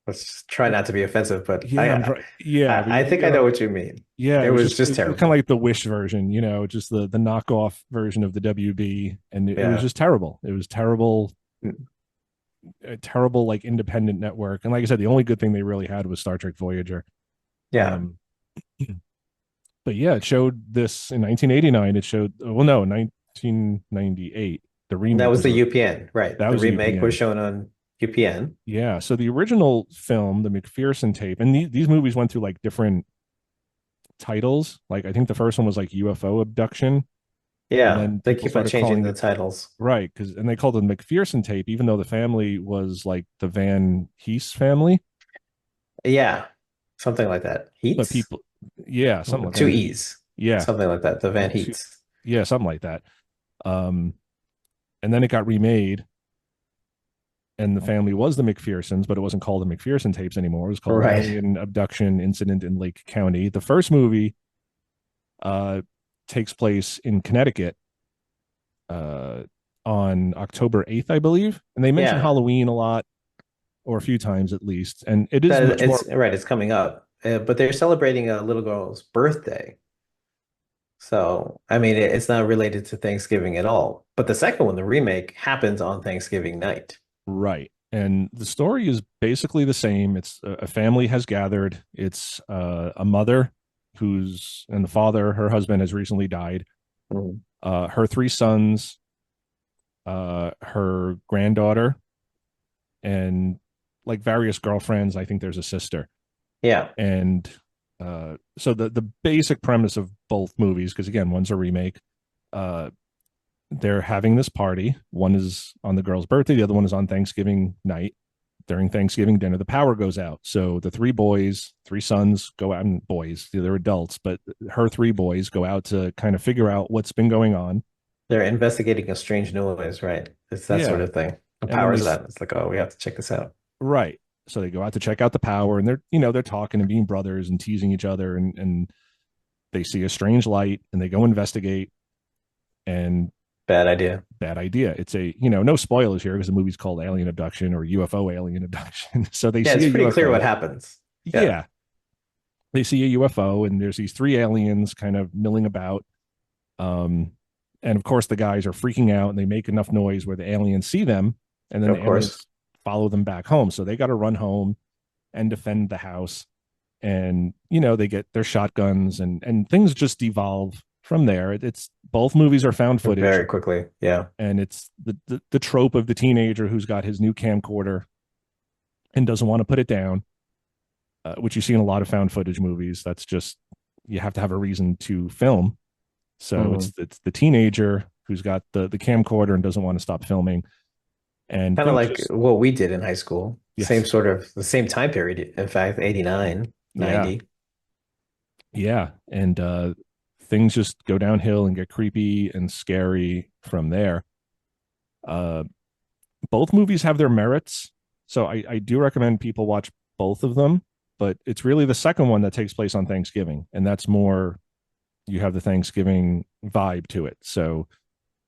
Let's just try not to be offensive, but yeah, I'm trying. Yeah, but I think I know what you mean. yeah, It it was was just just it was kind of terrible. like the Wish version, just the knockoff version of the WB, and it was Yeah. just terrible. It was terrible, Mm. a terrible like independent network. And like I said, the only good thing they really had was Star Trek Voyager. Yeah. Um, but yeah, it showed this in 1989. It showed, well, no, 1998. The That remake was was the a UPN, right. that The was a remake was UPN. shown on UPN. Yeah, so the original film, the McPherson tape, and these movies went through like different titles. Like I think the first one was like UFO abduction, and Yeah. then They people keep on started changing calling the it titles. right because and they called it the McPherson tape, even though the family was like the Van Hees family. Yeah. Something like that. But Heats? people, yeah, something like Two Van Heat, E's. yeah, Something like that. The Van two, Heats. yeah, something like that. Um, and then it got remade, and the family was the McPhersons, but it wasn't called the McPherson tapes anymore. It was called Right. Alien Abduction Incident in Lake County. The first movie uh, takes place in Connecticut, uh, on October 8th, I believe. And they mention Yeah, Halloween a lot, or a few times at least. And it is that much more it's right. It's coming up, but they're celebrating a little girl's birthday. So, I mean, it's not related to Thanksgiving at all. But the second one, the remake, happens on Thanksgiving night. right. And the story is basically the same. It's a family has gathered. It's a mother who's, and the father, her husband has recently died. Mm. Her three sons, her granddaughter, and like various girlfriends. I think there's a sister. Yeah, And so the basic premise of both movies, because again, one's a remake, uh, they're having this party. One is on the girl's birthday, the other one is on Thanksgiving night. During Thanksgiving dinner, the power goes out. So the three boys, three sons go out, and boys, they're adults, but her three boys go out to kind of figure out what's been going on. they're investigating a strange noise, right? It's that sort Yeah. of thing. The And then power's out. It's like, oh, we have to check this out. right. So they go out to check out the power, and they're talking and being brothers and teasing each other, and they see a strange light and they go investigate, and Bad idea. bad idea. It's a, no spoilers here because the movie's called Alien Abduction or UFO Alien Abduction. So they Yeah, see it's a pretty clear what UFO. happens. Yeah, Yeah. They see a UFO and there's these three aliens kind of milling about. Um, and of course, the guys are freaking out and they make enough noise where the aliens see them, and then of the course. aliens follow them back home. So they got to run home and defend the house. And, they get their shotguns, and things just devolve from there. It's both movies are found footage, Very quickly. Yeah. and it's the trope of the teenager who's got his new camcorder and doesn't want to put it down, which you see in a lot of found footage movies. That's just, you have to have a reason to film. So Hmm. it's the teenager who's got the camcorder and doesn't want to stop filming, and Kind of things like just, what we did in high school. Same yes, sort of the same time period. In fact, 89, yeah, 90. yeah, and things just go downhill and get creepy and scary from there. Uh, both movies have their merits, so I do recommend people watch both of them. But it's really the second one that takes place on Thanksgiving, and that's more, you have the Thanksgiving vibe to it. So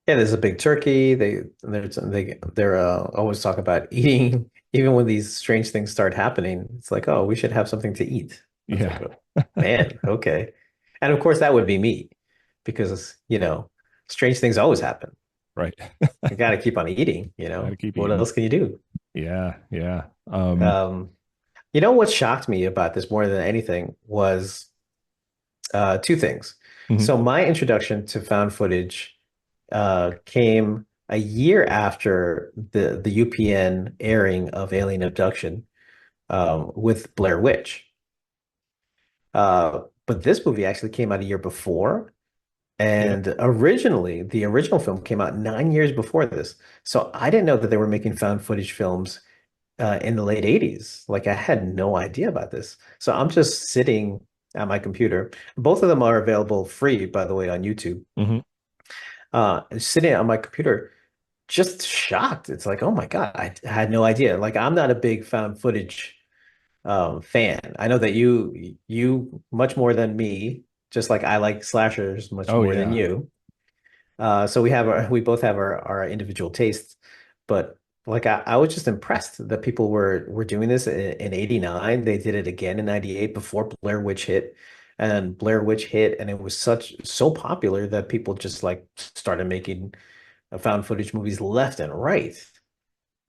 Yeah, there's a big turkey. They're always talk about eating, even when these strange things start happening. It's like, oh, we should have something to eat. I was like, yeah, oh, man, okay. And of course, that would be me because, strange things always happen. right. You got to keep on eating, Got to keep What eating. else can you do? Yeah, yeah. Um, what shocked me about this more than anything was two things. Mhm. So my introduction to found footage came a year after the UPN airing of Alien Abduction with Blair Witch. But this movie actually came out a year before. Yep. And originally, the original film came out 9 years before this. So I didn't know that they were making found footage films in the late 80s. Like I had no idea about this. So I'm just sitting at my computer. Both of them are available free, by the way, on YouTube. Hmm. Sitting on my computer, just shocked. It's like, oh my God, I had no idea. Like I'm not a big found footage fan. I know that you much more than me, just like I like slashers much Oh more than yeah. you. So we both have our individual tastes, but like I was just impressed that people were doing this in 89. They did it again in 98 before Blair Witch hit. And Blair Witch hit, and it was so popular that people just like started making found footage movies left and right.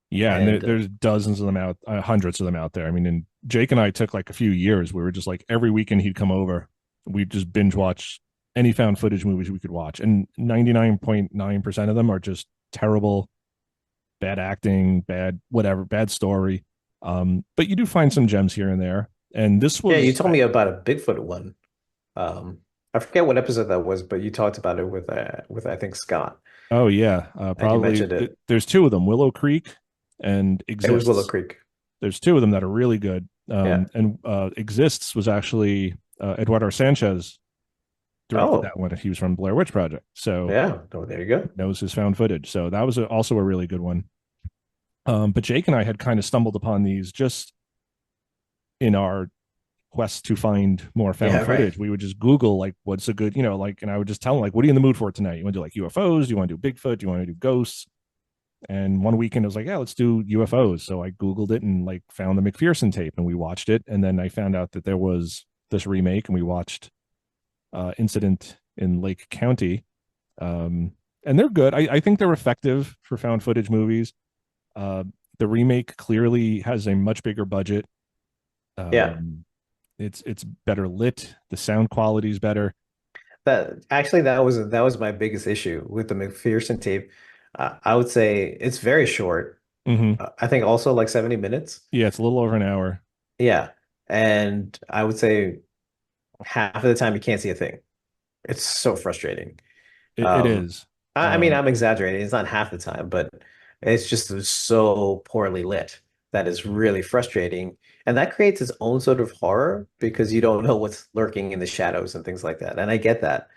Yeah, and And there's dozens of them out, hundreds of them out there. I mean, and Jake and I took like a few years. We were just like every weekend he'd come over, we'd just binge watch any found footage movies we could watch, and 99.9% of them are just terrible, bad acting, bad whatever, bad story. But you do find some gems here and there. And this yeah, you was, told me about a Bigfoot one. I forget what episode that was, but you talked about it with I think Scott, oh yeah, and you probably mentioned it. there's two of them, Willow Creek and It was Willow Exists. Creek. There's two of them that are really good. Yeah. And Exists was actually Eduardo Sanchez directed Oh, that one. He was from Blair Witch Project, so yeah. Oh, there you go. knows his found footage. So that was also a really good one. But Jake and I had kind of stumbled upon these just in our quest to find more found Yeah, right. footage. We would just Google like what's a good, like, and I would just tell them like, what are you in the mood for tonight? You want to do like UFOs? Do you want to do Bigfoot? Do you want to do ghosts? And one weekend I was like, yeah, let's do UFOs. So I Googled it and like found the McPherson tape and we watched it. And then I found out that there was this remake and we watched Incident in Lake County. And they're good. I think they're effective for found footage movies. Uh, the remake clearly has a much bigger budget. Yeah. Um, it's better lit. The sound quality is better. That was my biggest issue with the McPherson tape. I would say it's very short. Mm-hmm. I think also like 70 minutes. Yeah, it's a little over an hour. Yeah. And I would say half of the time you can't see a thing. It's so frustrating. It Um, is. I mean, I'm exaggerating. It's not half the time, but it's just so poorly lit that is really frustrating. And that creates its own sort of horror because you don't know what's lurking in the shadows and things like that. And I get that.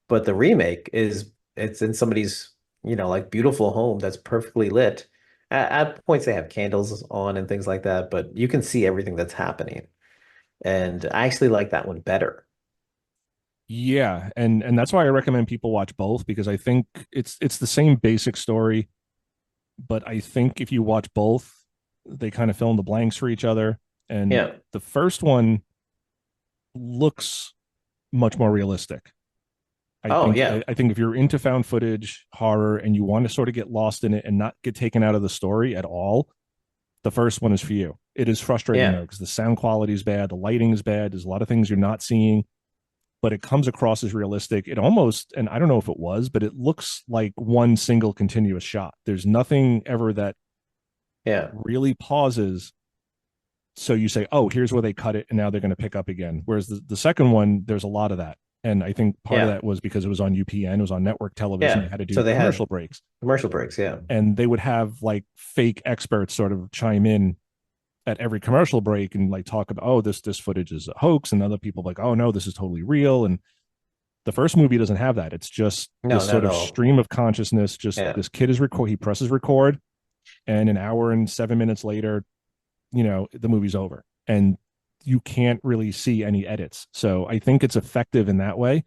But the remake it's in somebody's, like beautiful home that's perfectly lit. At points they have candles on and things like that, but you can see everything that's happening. And I actually like that one better. Yeah, and that's why I recommend people watch both because I think it's the same basic story, but I think if you watch both, they kind of fill in the blanks for each other. And Yeah. the first one looks much more realistic. I Oh, think yeah. I think if you're into found footage horror and you want to sort of get lost in it and not get taken out of the story at all, the first one is for you. It is frustrating Yeah. though because the sound quality is bad, the lighting is bad. There's a lot of things you're not seeing, but it comes across as realistic. It almost, and I don't know if it was, but it looks like one single continuous shot. There's nothing ever that Yeah. really pauses. So you say, oh, here's where they cut it, and now they're going to pick up again. Whereas the second one, there's a lot of that. And I think part of Yeah. that was because it was on UPN, it was on network television. They Yeah. had to So do they commercial had breaks, commercial breaks. Yeah. and they would have like fake experts sort of chime in at every commercial break and like talk about, oh, this footage is a hoax, and other people like, oh no, this is totally real. And the first movie doesn't have that. It's just No, this not sort at of all. stream of consciousness. Just Yeah. this kid is record. He presses record, and an hour and 7 minutes later, the movie's over, and you can't really see any edits. So I think it's effective in that way.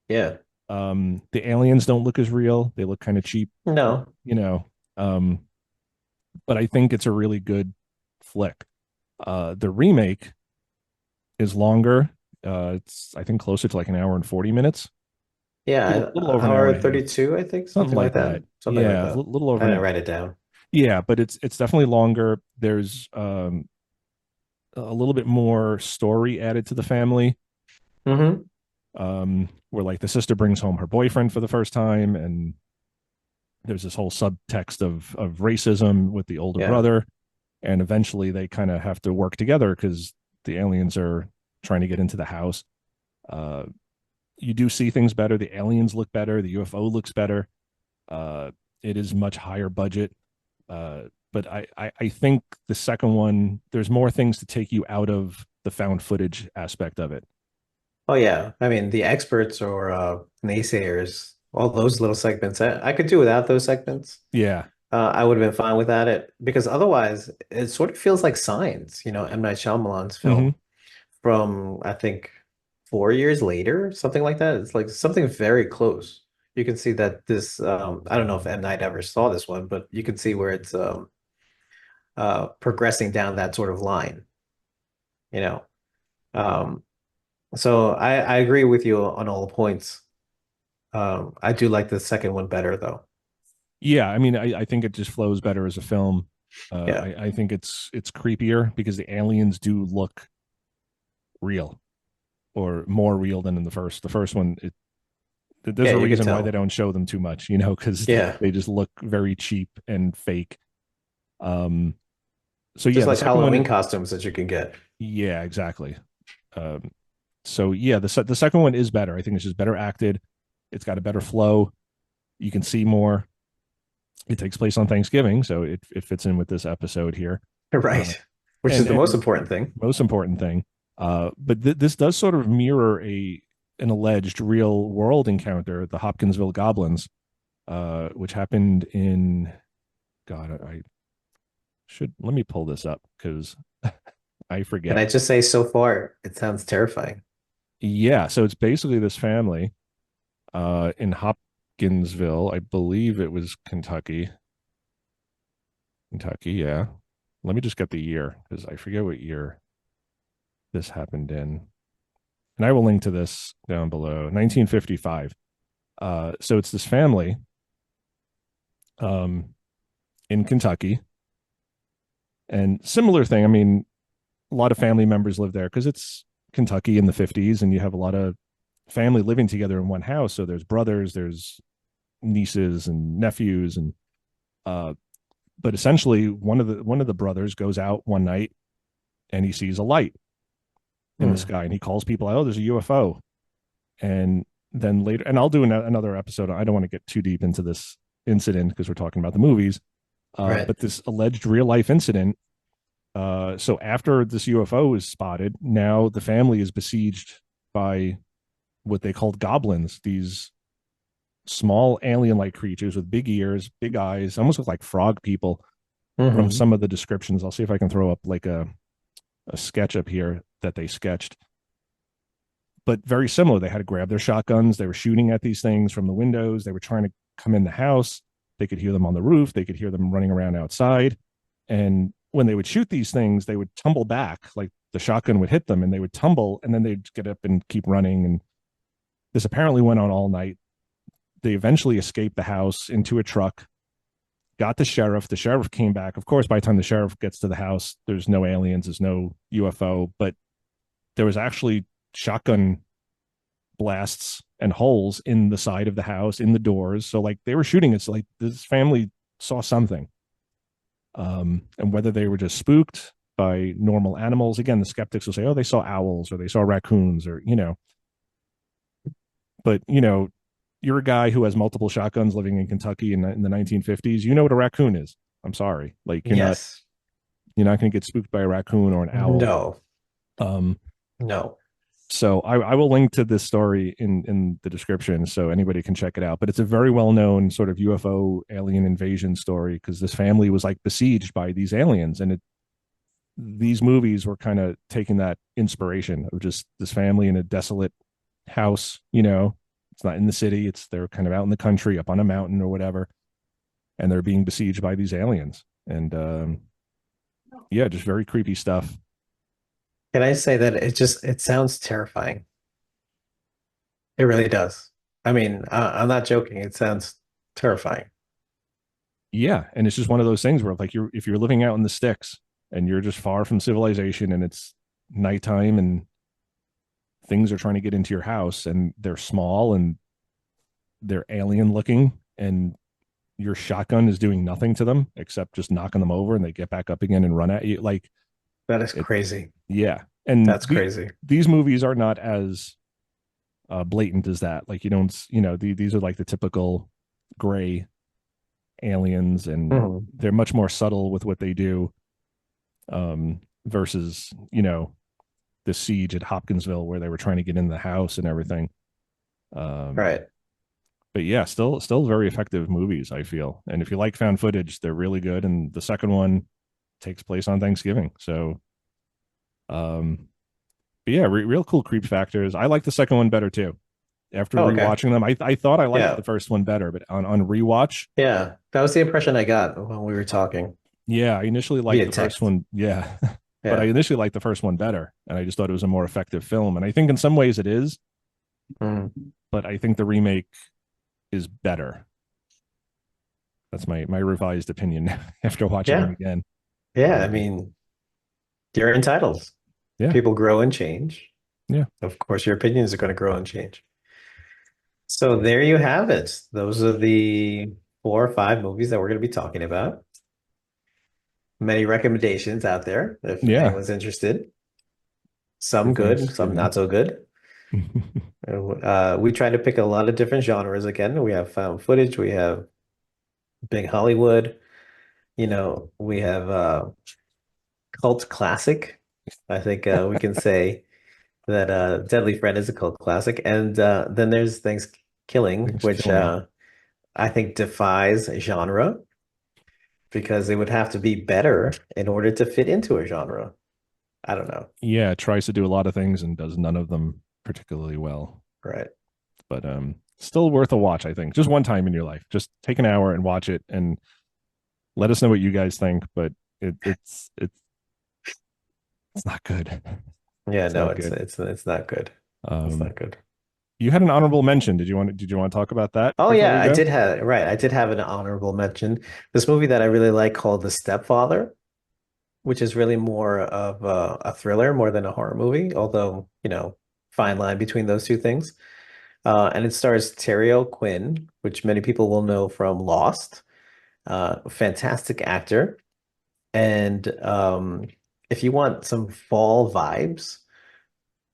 Yeah. The aliens don't look as real. They look kind of cheap, No. you know. Um, but I think it's a really good flick. The remake is longer. It's I think closer to like an hour and 40 minutes, Yeah. little over an hour Hour and a half, 32, I think, something something like like that. that. Something like Yeah, a that. little I over an didn't hour. write it down. Yeah, but it's definitely longer. There's a little bit more story added to the family. Hmm. Where like the sister brings home her boyfriend for the first time, and there's this whole subtext of racism with the older Yeah. brother, and eventually they kind of have to work together because the aliens are trying to get into the house. Uh, you do see things better. The aliens look better. The UFO looks better. Uh, it is much higher budget. But I think the second one, there's more things to take you out of the found footage aspect of it. Oh, yeah. I mean, the experts or naysayers, all those little segments, I could do without those segments. Yeah. I would have been fine without it because otherwise it sort of feels like Signs, M. Night Shyamalan's Mm-hmm. film from, I think, 4 years later, something like that. It's like something very close. You can see that this, I don't know if M. Night ever saw this one, but you can see where it's progressing down that sort of line, you know. Um, so I agree with you on all points. I do like the second one better though. Yeah, I mean, I think it just flows better as a film. Yeah. I think it's creepier because the aliens do look real or more real than in the first. The first one, there's Yeah, a you could reason why they tell. don't show them too much, because Yeah. they just look very cheap and fake. Um, so yeah, Just the like second Halloween one, costumes that you can get. yeah, exactly. Um, so yeah, the second one is better. I think it's just better acted. It's got a better flow. You can see more. It takes place on Thanksgiving, so it fits in with this episode here. Uh, Right. Which is and the most and important thing. most important thing, but this does sort of mirror an alleged real world encounter, the Hopkinsville Goblins, which happened in God. I should let me pull this up because I Can forget. I just say so far, it sounds terrifying. Yeah, so it's basically this family in Hopkinsville. I believe it was Kentucky. Kentucky, yeah. Let me just get the year because I forget what year this happened in. And I will link to this down below. 1955. So it's this family um, in Kentucky, and similar thing. I mean, a lot of family members live there because it's Kentucky in the 50s, and you have a lot of family living together in one house. So there's brothers, there's nieces and nephews, and uh, but essentially one of the brothers goes out one night and he sees a light in the Hmm. sky, and he calls people out. Oh, there's a UFO, and then later, and I'll do another episode. I don't want to get too deep into this incident because we're talking about the movies. Right. But this alleged real life incident. So after this UFO is spotted, now the family is besieged by what they called goblins, these small alien like creatures with big ears, big eyes, almost look like frog people from Hmm. some of the descriptions. I'll see if I can throw up like a sketch up here that they sketched. But very similar. They had to grab their shotguns. They were shooting at these things from the windows. They were trying to come in the house. They could hear them on the roof. They could hear them running around outside. And when they would shoot these things, they would tumble back, like the shotgun would hit them and they would tumble, and then they'd get up and keep running. And this apparently went on all night. They eventually escaped the house into a truck, got the sheriff. The sheriff came back. Of course, by the time the sheriff gets to the house, there's no aliens, there's no UFO, but there was actually shotgun blasts and holes in the side of the house, in the doors. So like they were shooting. It's like this family saw something. And whether they were just spooked by normal animals, again, the skeptics will say, oh, they saw owls or they saw raccoons or, but, you're a guy who has multiple shotguns living in Kentucky in the 1950s. You know what a raccoon is. I'm sorry. Like Yes. you're not going to get spooked by a raccoon or an owl. No. Um, No. so I will link to this story in the description so anybody can check it out. But it's a very well known sort of UFO alien invasion story because this family was like besieged by these aliens, and these movies were kind of taking that inspiration of just this family in a desolate house. It's not in the city; they're kind of out in the country, up on a mountain or whatever, and they're being besieged by these aliens. And yeah, just very creepy stuff. Can I say that it sounds terrifying? It really does. I mean, I'm not joking. It sounds terrifying. Yeah, and it's just one of those things where like if you're living out in the sticks and you're just far from civilization and it's nighttime and things are trying to get into your house and they're small and they're alien looking and your shotgun is doing nothing to them except just knocking them over and they get back up again and run at you like That is it. crazy. Yeah, and That's crazy. these movies are not as blatant as that. Like you don't, these are like the typical gray aliens, and Mhm. they're much more subtle with what they do, versus the siege at Hopkinsville where they were trying to get in the house and everything. Um, Right. but yeah, still very effective movies, I feel. And if you like found footage, they're really good. And the second one takes place on Thanksgiving, so um, but yeah, real cool creep factors. I like the second one better too. After Oh, okay. rewatching them, I thought I liked the Yeah. first one better, but on rewatch, Yeah. That was the impression I got when we were talking yeah, I initially liked via the first text. one. Yeah. But I Yeah. initially liked the first one better. And I just thought it was a more effective film. And I think in some ways it is, Mm. but I think the remake is better. That's my revised opinion after watching them Yeah. again. Yeah. I Um, mean, you're entitled. yeah. People grow and change. Yeah. Of course, your opinions are going to grow and change. So there you have it. Those are the 4 or 5 movies that we're going to be talking about. Many recommendations out there if Yeah. anyone's interested. For Some good, some Thanksgiving. not so good. We try to pick a lot of different genres again. We have found footage, we have big Hollywood, we have cult classic. I think we can say that Deadly Friend is a cult classic. And then there's Thanksgiving, which Thanksgilling. I think defies genre because it would have to be better in order to fit into a genre. I don't know. Yeah, tries to do a lot of things and does none of them particularly well. Right. But still worth a watch, I think. Just one time in your life. Just take an hour and watch it and let us know what you guys think. But it's not good. Yeah, It's no, not it's good. it's it's not good. It's Um, not good. you had an honorable mention. Did you want to talk about that Oh before yeah, we go? I did have an honorable mention. This movie that I really like called The Stepfather, which is really more of a thriller more than a horror movie, although, fine line between those two things. And it stars Terry O'Quinn, which many people will know from Lost. Fantastic actor. And if you want some fall vibes,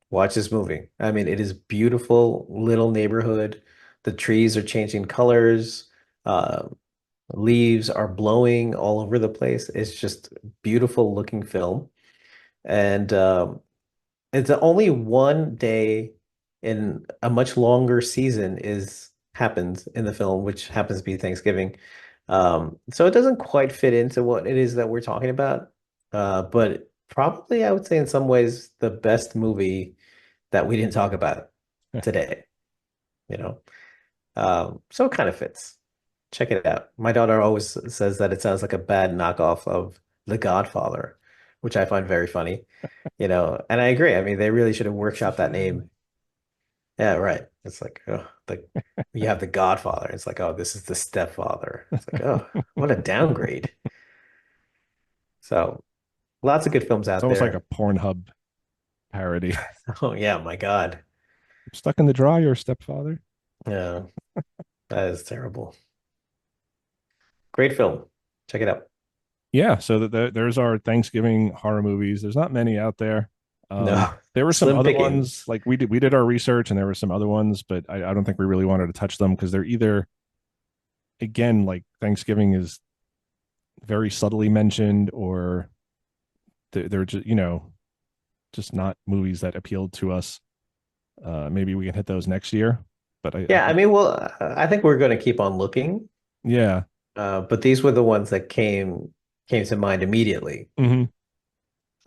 watch this movie. I mean, it is beautiful little neighborhood. The trees are changing colors. Uh, Leaves are blowing all over the place. It's just beautiful looking film. And it's the only one day in a much longer season is happens in the film, which happens to be Thanksgiving. So it doesn't quite fit into what it is that we're talking about. But probably I would say in some ways the best movie that we didn't talk about today, you know. So it kind of fits. Check it out. My daughter always says that it sounds like a bad knockoff of The Godfather, which I find very funny, and I agree. I mean, they really should have It's a workshopped that name. family. Yeah, right. It's like, oh, you have The Godfather. It's like, oh, this is the stepfather. It's like, oh, what a downgrade. So lots of good films It's out almost like a there. Pornhub parody. Oh yeah, my God. Stuck in the dryer, stepfather. Yeah, that is terrible. Great film. Check it out. Yeah, so there's our Thanksgiving horror movies. There's not many out there. No, There were some slim other ones, pickings. like we did our research, and there were some other ones, but I don't think we really wanted to touch them because they're either, again, like Thanksgiving is very subtly mentioned, or they're just just not movies that appealed to us. Maybe we can hit those next year, but I Yeah, I think, mean, well, I think we're going to keep on looking. yeah. But these were the ones that came to mind immediately. Hmm.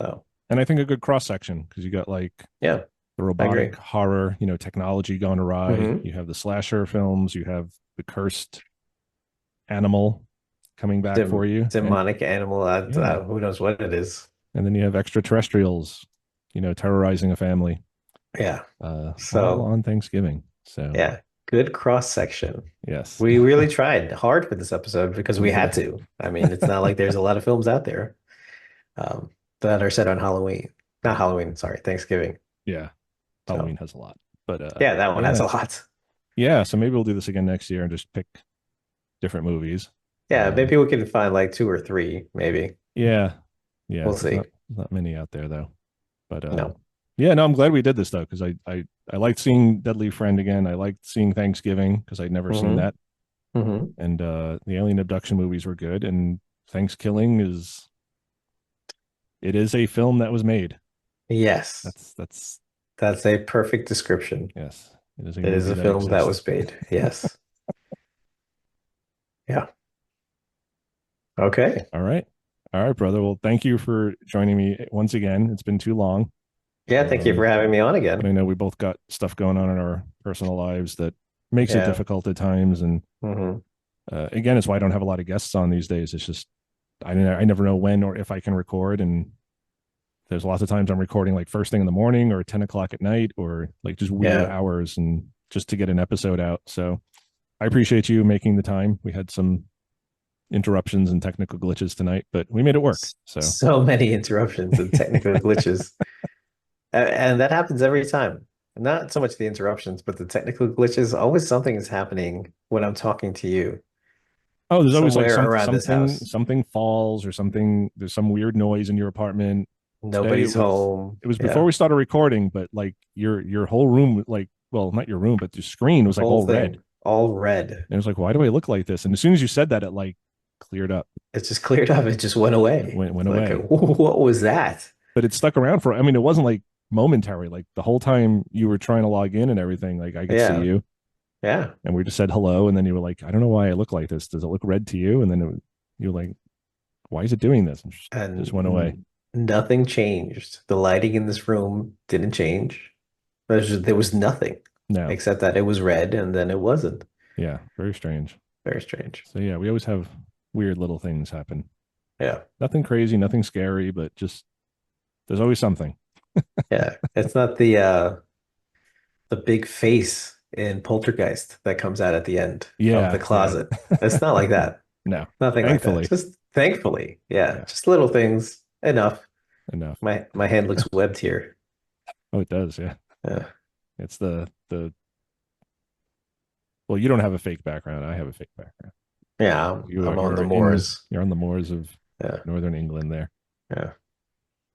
So And I think a good cross section because you got like yeah, the I agree. robotic horror, technology gone awry. Hmm. You have the slasher films. You have the cursed animal coming back for you, and Demonic animal. yeah, Who knows what it is? and then you have extraterrestrials, terrorizing a family, Yeah. all So on Thanksgiving. So yeah, good cross section. yes, We really tried hard for this episode because we we had did. to. I mean, it's not like there's a lot of films out there um, that are set on Halloween. Not Halloween, sorry, Thanksgiving. Yeah, So Halloween has a lot, but yeah, that one has yeah, a lot. yeah. So maybe we'll do this again next year and just pick different movies. Yeah, Um, maybe we can find like two or three, maybe. yeah, yeah. We'll see. There's not many out there though. But No. yeah, no, I'm glad we did this though because I liked seeing Deadly Friend again. I liked seeing Thanksgiving because I'd never seen Hmm. that, Hmm. and the Alien Abduction movies were good. And Thanksgiving is it is a film that was made. Yes. That's That's a perfect description. yes, it is a It is movie a that film that exists. was made. Yes. Yeah. Okay. All right, all right, brother. Well, thank you for joining me once again. It's been too long, Yeah, thank you for having me on but I again. know we both got stuff going on in our personal lives that makes it Yeah. difficult at times. And Hmm. again, it's why I don't have a lot of guests on these days. It's just I never know when or if I can record, and there's lots of times I'm recording like first thing in the morning or 10 o'clock at night or like just weird Yeah. hours and just to get an episode out. So I appreciate you making the time. We had some interruptions and technical glitches tonight, but we made it work. So So many interruptions and technical glitches. And that happens every time. Not so much the interruptions, but the technical glitches. Always something is happening when I'm talking to you oh, there's always like somewhere around this house. something falls or something. There's some weird noise in your apartment. Today Nobody's home. it was before Yeah. we started recording, but like your whole room, like, well, not your room, but the screen The was like whole all red. thing, all red. And it was like, why do I look like this? And as soon as you said that, it like cleared up. It just cleared up. It just went It away. went It's like, away. what was that? But it stuck around for, I mean, it wasn't like momentary. Like the whole time you were trying to log in and everything, like I could see Yeah. you Yeah. and we just said hello. And then you were like, I don't know why I look like this. Does it look red to you? And then you were like, why is it doing this? And just went And away. Nothing changed. The lighting in this room didn't change. There was nothing No. except that it was red and then it wasn't. Yeah. Very strange. Very strange. So yeah, we always have weird little things happen. Yeah. Nothing crazy, nothing scary, but just there's always something. Yeah. It's not the big face in Poltergeist that comes out at the end of the Yeah. Yeah. closet. It's not like that. No. Nothing like that. Thankfully. Just thankfully. Yeah. Yeah. Just little things. Enough. Enough. My hand looks webbed here. Oh, it does. Yeah. Yeah. It's the well, you don't have a fake background. I have a fake background. Yeah, I'm on the moors. You're on the moors of Yeah. northern England there. Yeah.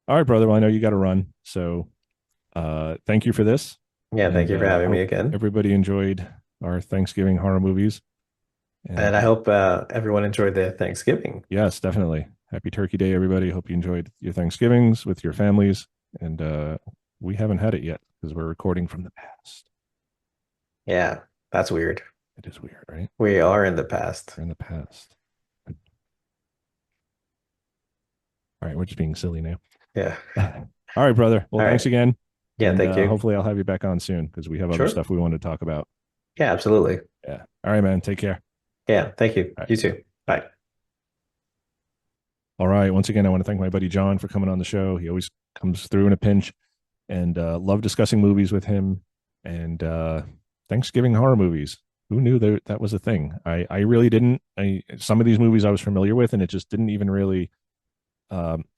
All right, brother. Well, I know you got to run. So thank you for this. Yeah, thank And you for I having me hope again. everybody enjoyed our Thanksgiving horror movies. And And I hope everyone enjoyed their Thanksgiving. yes, definitely. Happy Turkey Day, everybody. Hope you enjoyed your Thanksgivings with your families. And we haven't had it yet because we're recording from the past. Yeah, that's weird. It is weird, right? We are in the past. We're in the past. All right, we're just being silly now. Yeah. All right, brother. Well, All thanks right. again. Yeah, And thank you. hopefully I'll have you back on soon because we have other Sure. stuff we want to talk about. Yeah, absolutely. Yeah. All right, man. Take care. Yeah, thank you. All right. You too. Bye. All right. Once again, I want to thank my buddy John for coming on the show. He always comes through in a pinch and love discussing movies with him and Thanksgiving horror movies. Who knew that was a thing? I really didn't. Some of these movies I was familiar with, and it just didn't even really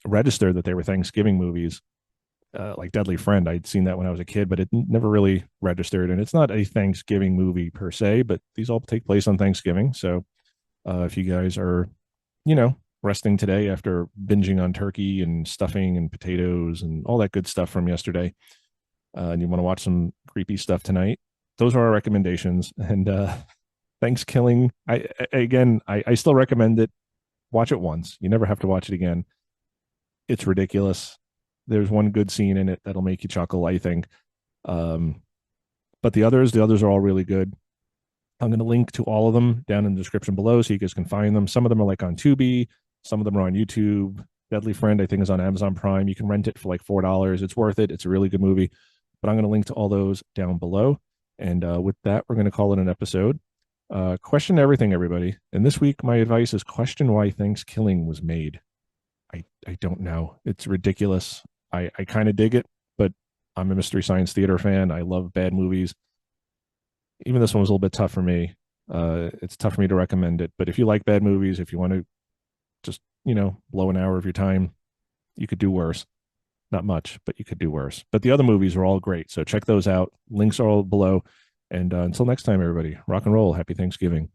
register that they were Thanksgiving movies. Like Deadly Friend, I'd seen that when I was a kid, but it never really registered. And it's not a Thanksgiving movie per se, but these all take place on Thanksgiving. So if you guys are, resting today after binging on turkey and stuffing and potatoes and all that good stuff from yesterday, and you want to watch some creepy stuff tonight, those are our recommendations. And Thankskilling, I still recommend it. Watch it once. You never have to watch it again. It's ridiculous. There's one good scene in it that'll make you chuckle, I think. But the others are all really good. I'm going to link to all of them down in the description below so you guys can find them. Some of them are like on Tubi, some of them are on YouTube. Deadly Friend, I think, is on Amazon Prime. You can rent it for like $4. It's worth it. It's a really good movie. But I'm going to link to all those down below. And with that, we're going to call it an episode. Question everything, everybody. And this week, my advice is question why Thankskilling was made. I don't know. It's ridiculous. I kind of dig it, but I'm a Mystery Science Theater fan. I love bad movies. Even this one was a little bit tough for me. It's tough for me to recommend it. But if you like bad movies, if you want to just, blow an hour of your time, you could do worse. Not much, but you could do worse. But the other movies are all great. So check those out. Links are all below. And until next time, everybody, rock and roll. Happy Thanksgiving.